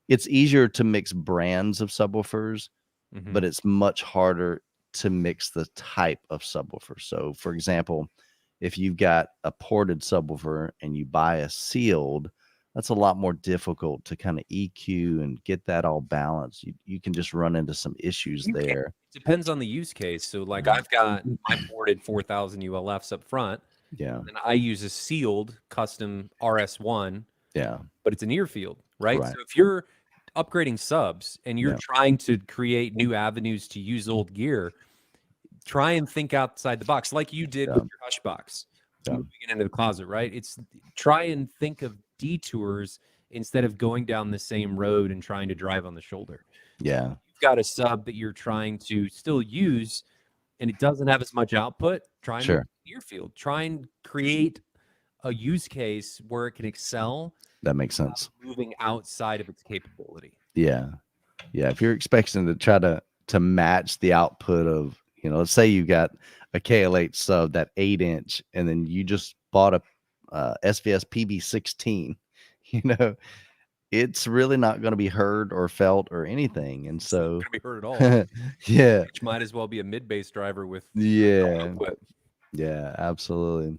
It's easier to mix brands of subwoofers, but it's much harder to mix the type of subwoofer. So, for example, if you've got a ported subwoofer and you buy a sealed, that's a lot more difficult to kind of EQ and get that all balanced. You can just run into some issues there. Depends on the use case. So like I've got my ported 4000 ULFs up front. Yeah. And I use a sealed custom RS1. Yeah. But it's an ear field, right? So if you're upgrading subs and you're trying to create new avenues to use old gear, try and think outside the box like you did with your hush box. Moving it into the closet, right? It's try and think of detours instead of going down the same road and trying to drive on the shoulder. Yeah. You've got a sub that you're trying to still use, and it doesn't have as much output, try and move Sure. to near field. Try and create a use case where it can excel That makes without sense. moving outside of its capability. Yeah. Yeah. If you're expecting to try to match the output of, let's say you got a KLH sub, that 8-inch, and then you just bought a SVS PB16, you know, it's really not going to be heard or felt or anything. And It's not so, going to be heard at all. yeah, Which might as well be a mid-bass driver with no yeah, output. yeah, absolutely.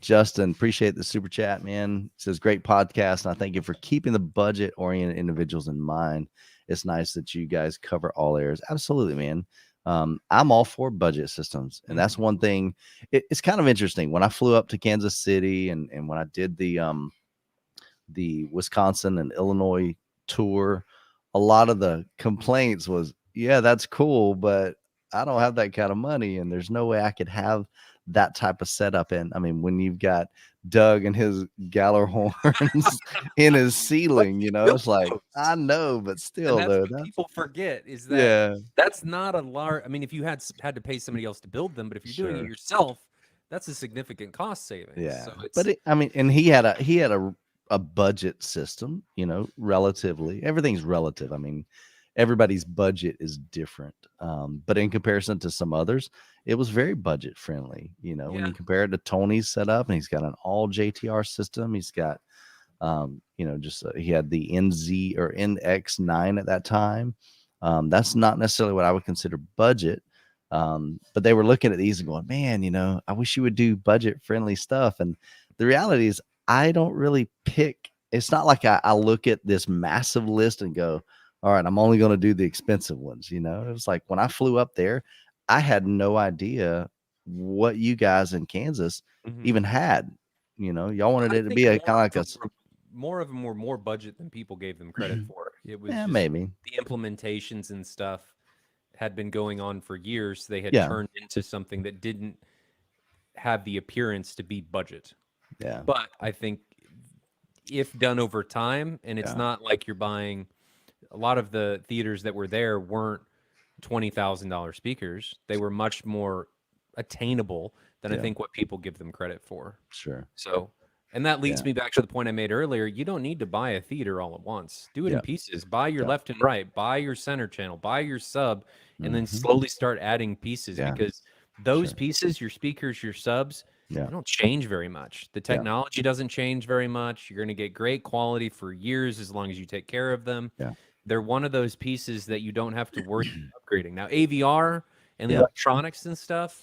Justin, appreciate the super chat, man. Says great podcast, and I thank you for keeping the budget-oriented individuals in mind. It's nice that you guys cover all areas. Absolutely, man. I'm all for budget systems, and that's one thing. It's kind of interesting when I flew up to Kansas City and when I did the Wisconsin and Illinois tour, a lot of the complaints was, yeah, that's cool, but I don't have that kind of money, and there's no way I could have that type of setup. And I mean, when you've got Doug and his Galler horns in his But ceiling, you it's built like, those. I know, but And still, that's though, what that's people forget is that yeah, that's not a large. I mean, if you had to pay somebody else to build them, but if you're doing it sure. yourself, that's a significant cost savings. Yeah, So but it's I mean, and he had a budget system, relatively. Everything's relative. I mean, everybody's budget is different. But in comparison to some others, it was very budget friendly. When yeah. you compare it to Tony's setup, and he's got an all JTR system. He's got, just he had the NZ or NX9 at that time. That's not necessarily what I would consider budget. But they were looking at these and going, man, I wish you would do budget friendly stuff. And the reality is, I don't really pick. It's not like I look at this massive list and go, all right, I'm only going to do the expensive ones. It was like when I flew up there, I had no idea what you guys in Kansas Mhm. even had. Y'all wanted I it to think be a kind of like a, more of them were more budget than people gave them credit for. It was yeah, just maybe. the implementations and stuff had been going on for years. They had Yeah. turned into something that didn't have the appearance to be budget. Yeah. But I think if done over time, and it's Yeah. not like you're buying a lot of the theaters that were there weren't $20,000 speakers. They were much more attainable than I Yeah. think what people give them credit for. Sure. So, and that leads Yeah. me back to the point I made earlier. You don't need to buy a theater all at once. Do it in Yeah. pieces. Buy your Yeah. left and right, buy your center channel, buy your sub, and then Mhm. slowly start adding pieces Yeah. because those Sure. pieces, your speakers, your subs, Yeah. they don't change very much. The Yeah. technology doesn't change very much. You're going to get great quality for years as long as you take care of them. Yeah. They're one of those pieces that you don't have to worry about upgrading. Now, AVR and the Yeah. electronics and stuff,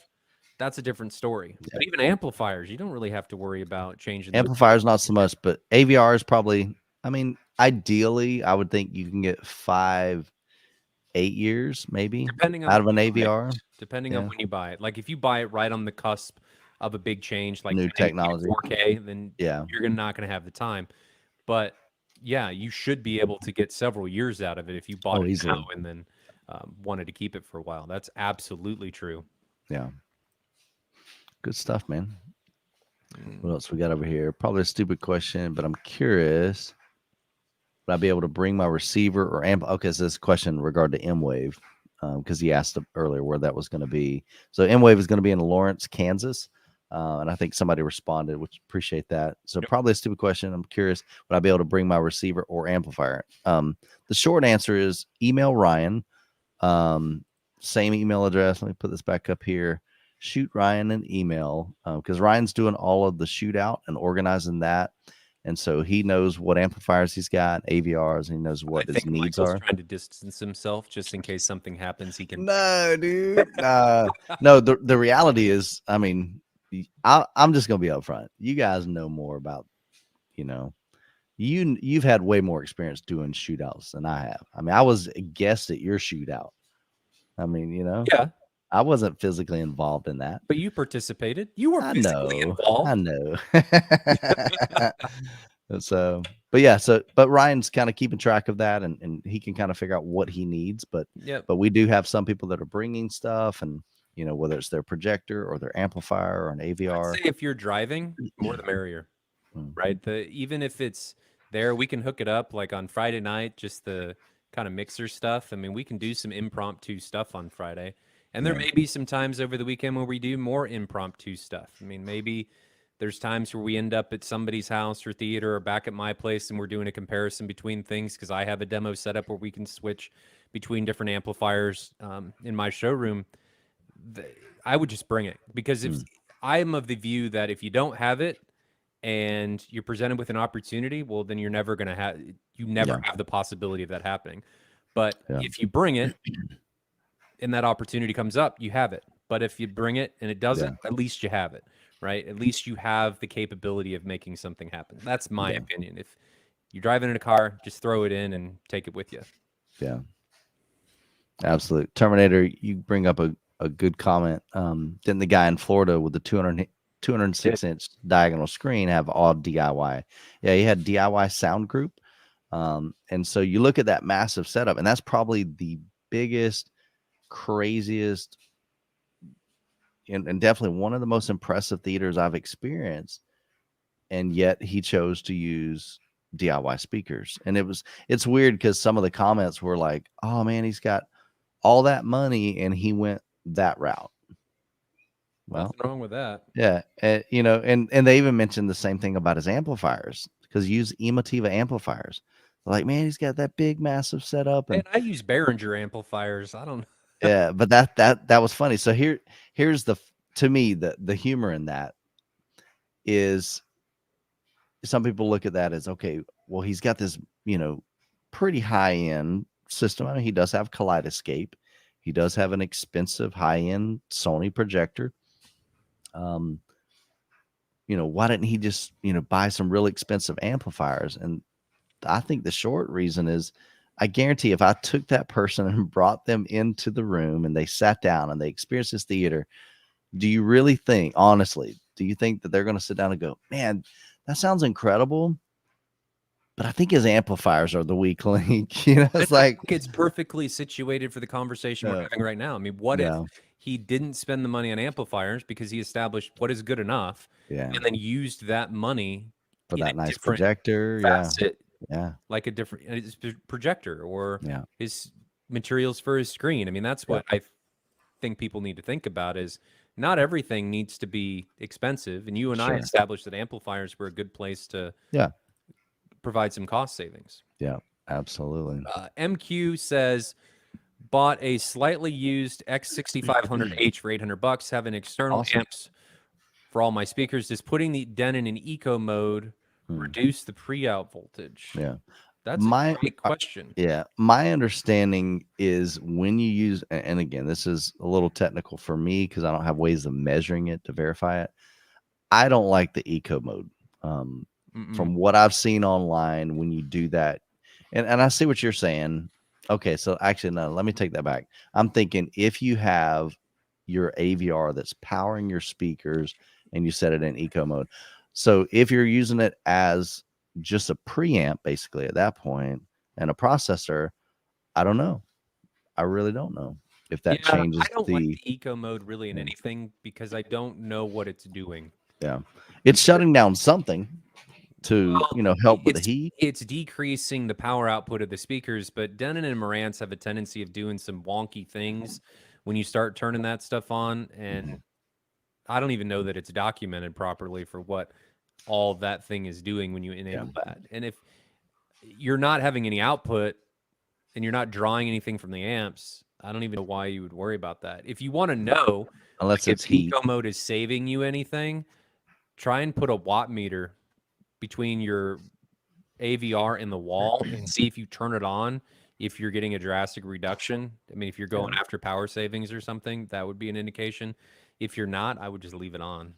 that's a different story. Yeah. But even amplifiers, you don't really have to worry about changing those. Amplifiers, not so much, but AVR is probably, I mean, ideally, I would think you can get 5, 8 years maybe Depending on out of when an you buy AVR. it. Depending on Yeah. when you buy it. Like if you buy it right on the cusp of a big change, like New 1080 to technology. 4K, then Yeah. you're not going to have the time. But yeah, you should be able to get several years out of it if you bought Oh, it easily. now and then wanted to keep it for a while. That's absolutely true. Yeah. Good stuff, man. Mm. What else we got over here? Probably a stupid question, but I'm curious. Would I be able to bring my receiver or amp? Okay, so this question in regard to M Wave, because he asked earlier where that was going to be. So M Wave is going to be in Lawrence, Kansas, and I think somebody responded, which appreciate that. So Yep. probably a stupid question. I'm curious, would I be able to bring my receiver or amplifier? The short answer is email Ryan. Same email address. Let me put this back up here. Shoot Ryan an email because Ryan's doing all of the shootout and organizing that. And so he knows what amplifiers he's got, AVRs, and he knows what I his think needs Michael's are. trying to distance himself just in case something happens. He can. No, dude. No, the reality is, I mean, I'm just gonna be upfront. You guys know more about, you've had way more experience doing shootouts than I have. I mean, I was a guest at your shootout. I mean, Yeah, I wasn't physically involved in that. but you participated. You were I physically know. I involved. know. So, but yeah, but Ryan's kind of keeping track of that and he can kind of figure out what he needs. But Yep. we do have some people that are bringing stuff and, whether it's their projector or their amplifier or an I'd AVR. say if you're driving, more the merrier, right? Even if it's there, we can hook it up like on Friday night, just the kind of mixer stuff. I mean, we can do some impromptu stuff on Friday. And there may be some times over the weekend where we do more impromptu stuff. I mean, maybe there's times where we end up at somebody's house or theater or back at my place and we're doing a comparison between things because I have a demo set up where we can switch between different amplifiers in my showroom. I would just bring it because if I'm of the view that if you don't have it and you're presented with an opportunity, well, then you're never going to have, you never have the possibility of that happening. But if you bring it and that opportunity comes up, you have it. But if you bring it and it doesn't, at least you have it, right? At least you have the capability of making something happen. That's my opinion. If you're driving in a car, just throw it in and take it with you. Yeah. Absolutely. Terminator, you bring up a good comment. Didn't the guy in Florida with the 206-inch diagonal screen have all DIY? Yeah, he had DIY sound group. And so you look at that massive setup, and that's probably the biggest, craziest, and definitely one of the most impressive theaters I've experienced. And yet he chose to use DIY speakers. And it's weird because some of the comments were like, oh man, he's got all that money and he went that route. Well, nothing wrong with that. Yeah. And they even mentioned the same thing about his amplifiers because he used Emotiva amplifiers. Like, man, he's got that big, massive setup. And I use Behringer amplifiers. I don't. Yeah, but that was funny. So here's to me, the humor in that is some people look at that as, okay, well, he's got this, pretty high end system. I mean, he does have Kaleidoscape. He does have an expensive high end Sony projector. Why didn't he just, buy some really expensive amplifiers? And I think the short reason is I guarantee if I took that person and brought them into the room and they sat down and they experienced this theater, do you really think, honestly, do you think that they're going to sit down and go, man, that sounds incredible, but I think his amplifiers are the weak link? It's like it's perfectly situated for the conversation we're having right now. I mean, what if he didn't spend the money on amplifiers because he established what is good enough, and then used that money for that nice projector, facet, like a different projector or his materials for his screen. I mean, that's what I think people need to think about is not everything needs to be expensive. And you and I established that amplifiers were a good place to provide some cost savings. Yeah, absolutely. MQ says, bought a slightly used X6500H for $800, having external amps for all my speakers. Does putting the Denon in eco mode reduce the pre-out voltage? Yeah. That's a great question. My understanding is when you use, and again, this is a little technical for me because I don't have ways of measuring it to verify it. I don't like the eco mode. From what I've seen online, when you do that, and I see what you're saying. Okay, so actually, no, let me take that back. I'm thinking if you have your AVR that's powering your speakers and you set it in eco mode. So if you're using it as just a preamp, basically at that point, and a processor, I don't know. I really don't know if that changes. I don't like the eco mode really in anything because I don't know what it's doing. Yeah, it's shutting down something to help with the heat. It's decreasing the power output of the speakers, but Denon and Marantz have a tendency of doing some wonky things when you start turning that stuff on, and I don't even know that it's documented properly for what all that thing is doing when you enable that. And if you're not having any output and you're not drawing anything from the amps, I don't even know why you would worry about that. If you want to know unless if eco mode is saving you anything, try and put a watt meter between your AVR and the wall and see if you turn it on, if you're getting a drastic reduction. I mean, if you're going after power savings or something, that would be an indication. If you're not, I would just leave it on.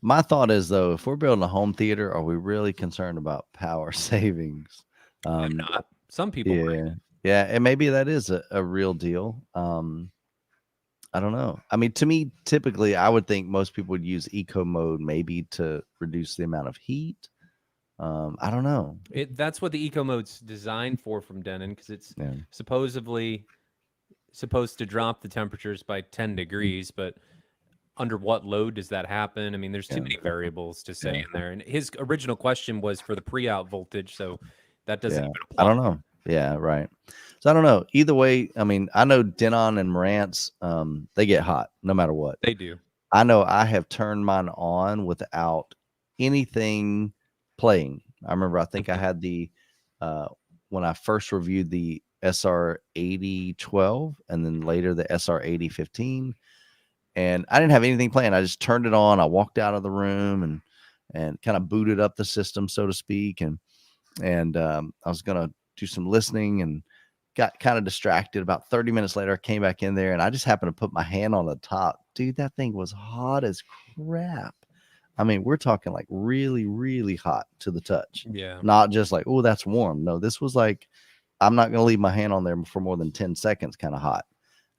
My thought is, though, if we're building a home theater, are we really concerned about power savings? I'm not. Some people might. Yeah, and maybe that is a real deal. I don't know. I mean, to me, typically, I would think most people would use eco mode maybe to reduce the amount of heat. I don't know. That's what the eco mode's designed for from Denon, because it's supposedly supposed to drop the temperatures by 10 degrees, but under what load does that happen? I mean, there's too many variables to say in there. And his original question was for the pre-out voltage, so that doesn't even apply. I don't know. Yeah, right. So I don't know. Either way, I mean, I know Denon and Marantz, they get hot no matter what. They do. I know I have turned mine on without anything playing. I remember I think I had the uh when I first reviewed the SR8012 and then later the SR8015, and I didn't have anything playing. I just turned it on. I walked out of the room and kind of booted up the system, so to speak, and I was gonna do some listening and got kind of distracted. About 30 minutes later, I came back in there and I just happened to put my hand on the top. Dude, that thing was hot as crap. I mean, we're talking like really, really hot to the touch. Yeah. Not just like, oh, that's warm. No, this was like, I'm not gonna leave my hand on there for more than 10 seconds, kind of hot.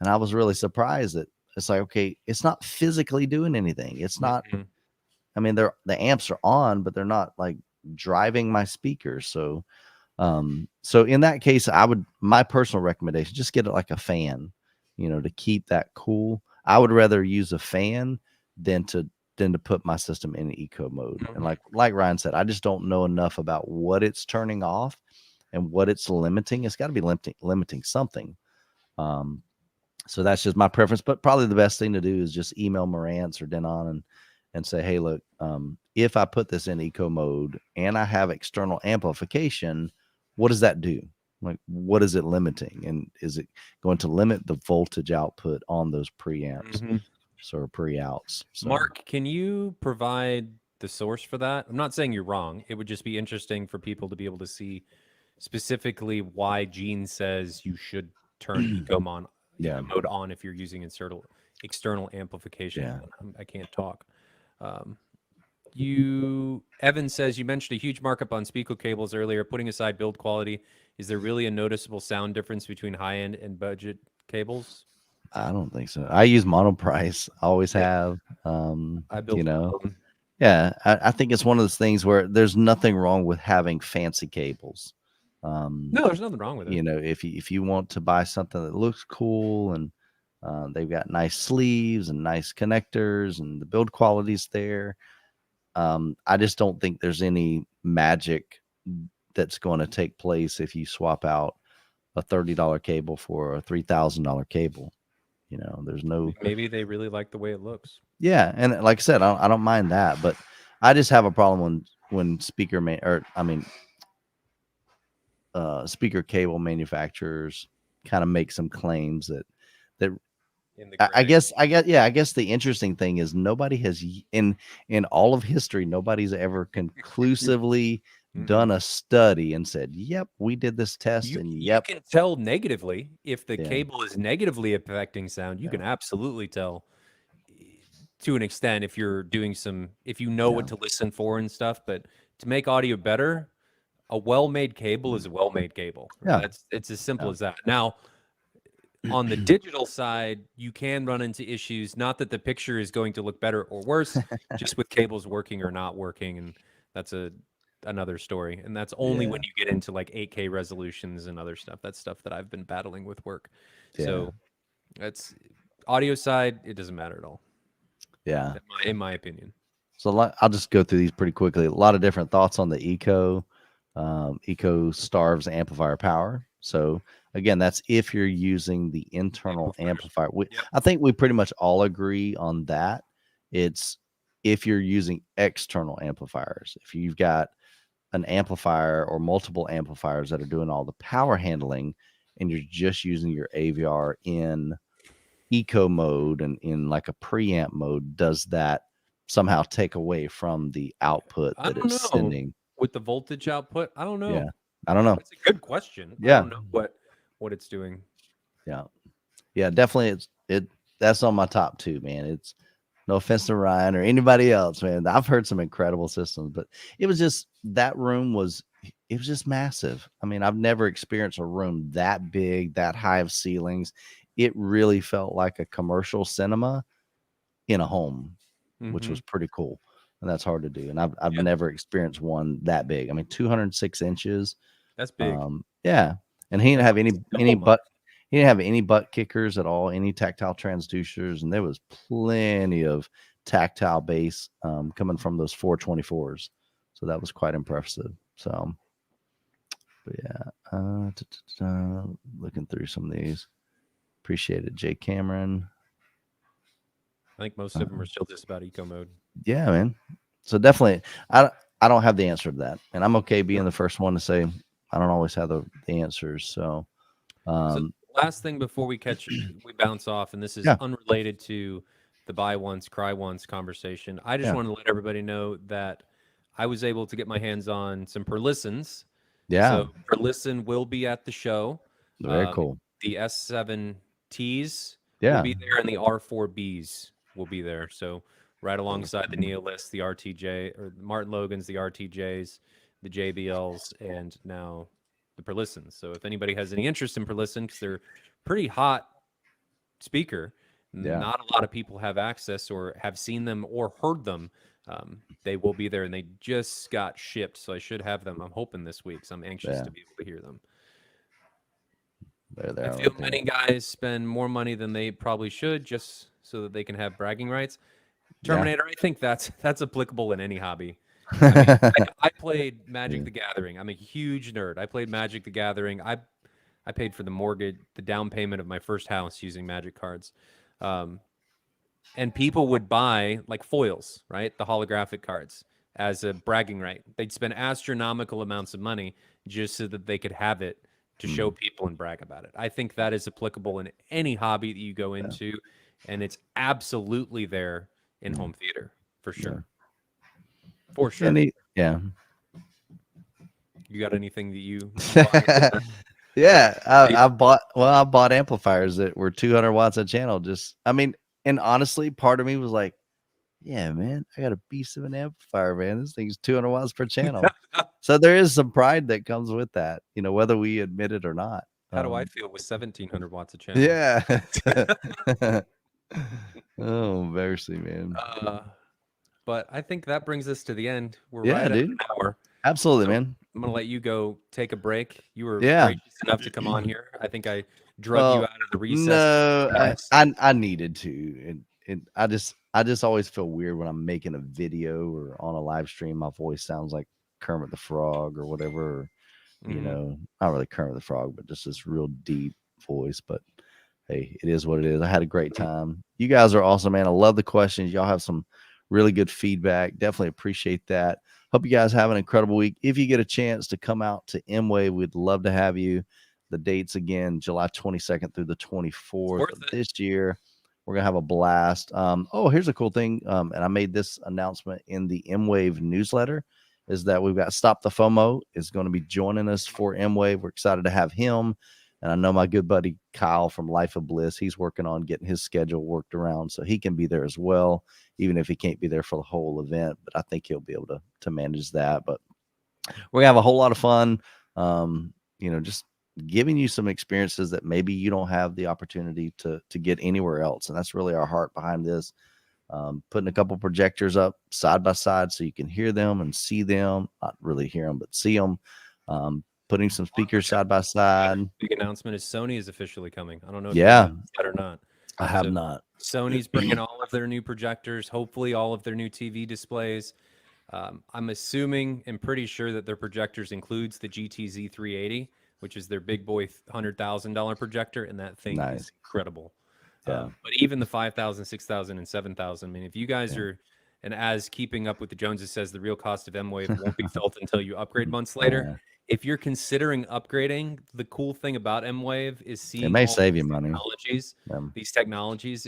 And I was really surprised that it's like, okay, it's not physically doing anything. It's not, Mhm. I mean, the amps are on, but they're not like driving my speakers. So in that case, my personal recommendation, just get it like a fan, to keep that cool. I would rather use a fan than to put my system in eco mode. And Mhm. like Ryan said, I just don't know enough about what it's turning off and what it's limiting. It's got to be limiting something. Um, so that's just my preference. But probably the best thing to do is just email Marantz or Denon and say, hey, look, if I put this in eco mode and I have external amplification, what does that do? Like, what is it limiting? And is it going to limit the voltage output on those preamps Mhm. or pre-outs? So Mark, can you provide the source for that? I'm not saying you're wrong. It would just be interesting for people to be able to see specifically why Gene says you should turn yeah, eco mode on if you're using external amplification. yeah. I can't talk. Um, Evan says you mentioned a huge markup on speaker cables earlier. Putting aside build quality, is there really a noticeable sound difference between high end and budget cables? I don't think so. I use monoprice, always Yeah, have. I built my own. Yeah, I think it's one of those things where there's nothing wrong with having fancy cables. Um, No, there's nothing wrong with it. if you want to buy something that looks cool and they've got nice sleeves and nice connectors and the build quality's there. I just don't think there's any magic that's going to take place if you swap out a $30 cable for a $3,000 cable. There's no, Maybe they really like the way it looks. yeah. And like I said, I don't mind that, but I just have a problem when speaker man, or I mean, speaker cable manufacturers kind of make some claims that In the I gray. guess I guess the interesting thing is nobody has in all of history, nobody's ever conclusively Mhm. done a study and said, yep, we did this test and You yep. can tell negatively if the Yeah, cable is negatively affecting sound. You yeah, can absolutely tell to an extent if you know yeah, what to listen for and stuff. But to make audio better, a well-made cable is a well-made cable. yeah, It's as simple yeah. as that. Now, on the digital side, you can run into issues. Not that the picture is going to look better or worse, just with cables working or not working, and that's another story. And that's only Yeah, when you get into like 8K resolutions and other stuff. That's stuff that I've been battling with work. yeah, So that's audio side. It doesn't matter at all, yeah. in my opinion. So I'll just go through these pretty quickly. A lot of different thoughts on the Eco. Eco starves amplifier power. So again, that's if you're using the internal Amplifiers. amplifier. Yep. I think we pretty much all agree on that. It's if you're using external amplifiers. If you've got an amplifier or multiple amplifiers that are doing all the power handling, and you're just using your AVR in eco mode and in like a preamp mode, does that somehow take away from the output I that don't it's know. sending? With the voltage output, I don't know. Yeah, I don't know. That's a good question. I Yeah, don't know what it's doing. yeah, yeah, definitely. That's on my top two, man. It's no offense to Ryan or anybody else, man. I've heard some incredible systems, but it was just that room was it was just massive. I mean, I've never experienced a room that big, that high of ceilings. It really felt like a commercial cinema in a home, which Hmm. was pretty cool. And that's hard to do. And I've Yeah, never experienced one that big. I mean, 206 inches. that's big. Yeah. And he didn't That's have almost any double mine. butt he didn't have any butt kickers at all, any tactile transducers, and there was plenty of tactile bass coming from those 424s. So that was quite impressive. So But yeah, looking through some of these. Appreciate it, Jay Cameron. I think most of them are still just about eco mode. Yeah, man. So definitely, I don't have the answer to that, and I'm okay being the first one to say I don't always have the answers. So, So last thing before we bounce off, and this is yeah, unrelated to the buy once, cry once conversation. I just yeah, want to let everybody know that I was able to get my hands on some Perlissons. yeah, So Perlisson will be at the show. very Um, cool. the S7Ts will Yeah, be there, and the R4Bs will be there. So right alongside the Neoliths, the RTJ, or the Martin Logans, the RTJs, the JBLs, and now the Perlissons. So if anybody has any interest in Perlisson, because they're pretty hot speaker, yeah, not a lot of people have access or have seen them or heard them. They will be there, and they just got shipped, so I should have them. I'm hoping this week, so I'm anxious yeah. to be able to hear them. There they I are feel right there. many guys spend more money than they probably should just so that they can have bragging rights. Yeah. Terminator, I think that's applicable in any hobby. I mean, I played Magic the Gathering. I'm a huge nerd. I played Magic the Gathering. I paid for the mortgage, the down payment of my first house using Magic cards. And people would buy like foils, right? The holographic cards as a bragging right. They'd spend astronomical amounts of money just so that they could have it to show people and brag about it. I think that is applicable in any hobby that you go into, and it's absolutely there in home theater for sure. For sure. Yeah. You got anything that you Yeah, I bought amplifiers that were 200 watts a channel. And honestly, part of me was like, yeah, man, I got a beast of an amplifier, man. This thing's 200 watts per channel. So there is some pride that comes with that, whether we admit it or not. How do I feel with 1,700 watts a channel? Yeah. Oh, mercy, man. But I think that brings us to the end. We're Yeah, right at dude. an hour. Absolutely, So man. I'm gonna let you go take a break. You were Yeah. gracious enough to come on here. I think I drug you out of the recess. No, I needed to, and I just always feel weird when I'm making a video or on a live stream. My voice sounds like Kermit the Frog or whatever. Not really Kermit the Frog, but just this real deep voice. But hey, it is what it is. I had a great time. You guys are awesome, man. I love the questions. Y'all have some really good feedback. Definitely appreciate that. Hope you guys have an incredible week. If you get a chance to come out to M-Wave, we'd love to have you. The dates again, July 22nd through the 24th of this year. We're gonna have a blast. Here's a cool thing. And I made this announcement in the M-Wave newsletter, is that we've got Stop the FOMO is going to be joining us for M-Wave. We're excited to have him. And I know my good buddy Kyle from Life of Bliss, he's working on getting his schedule worked around so he can be there as well, even if he can't be there for the whole event. But I think he'll be able to manage that. But we're gonna have a whole lot of fun. Just giving you some experiences that maybe you don't have the opportunity to get anywhere else. And that's really our heart behind this. Putting a couple projectors up side by side so you can hear them and see them. Not really hear them, but see them. Putting some speakers side by side. Big announcement is Sony is officially coming. I don't know if you know that or not. I have not. Sony's bringing all of their new projectors, hopefully all of their new TV displays. I'm assuming and pretty sure that their projectors includes the GTZ 380, which is their big boy $100,000 projector, and that thing is incredible. Yeah. But even the 5,000, 6,000, and 7,000. I mean, if you guys are, and as Keeping Up with the Joneses says, the real cost of M-Wave won't be felt until you upgrade months later. If you're considering upgrading, the cool thing about M-Wave is seeing it may save you money. These technologies,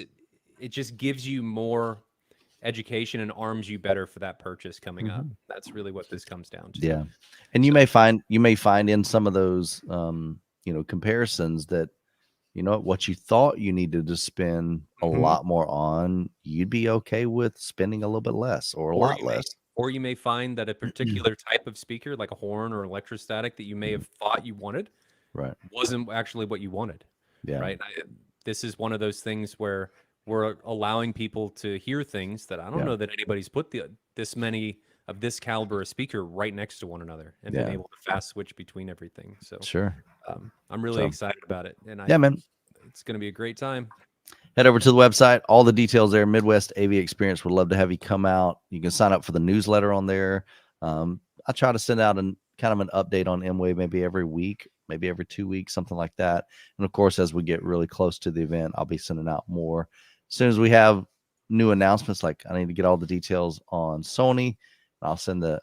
it just gives you more education and arms you better for that purchase coming up. That's really what this comes down to. Yeah. And you may find in some of those comparisons that what you thought you needed to spend a lot more on, you'd be okay with spending a little bit less or a lot less. Or you may find that a particular type of speaker, like a horn or electrostatic, that you may have thought you wanted, wasn't actually what you wanted. Yeah. Right. This is one of those things where we're allowing people to hear things that I don't know that anybody's put this many of this caliber of speaker right next to one another and been able to fast switch between everything. So I'm really excited about it. And man, it's going to be a great time. Head over to the website. All the details there. Midwest AV Experience. Would love to have you come out. You can sign up for the newsletter on there. I try to send out kind of an update on M-Wave maybe every week, maybe every 2 weeks, something like that. And of course, as we get really close to the event, I'll be sending out more. As soon as we have new announcements, like I need to get all the details on Sony, I'll send the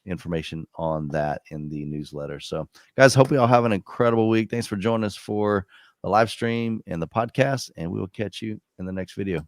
information on that in the newsletter. So, guys, hope you all have an incredible week. Thanks for joining us for the live stream and the podcast, and we will catch you in the next video.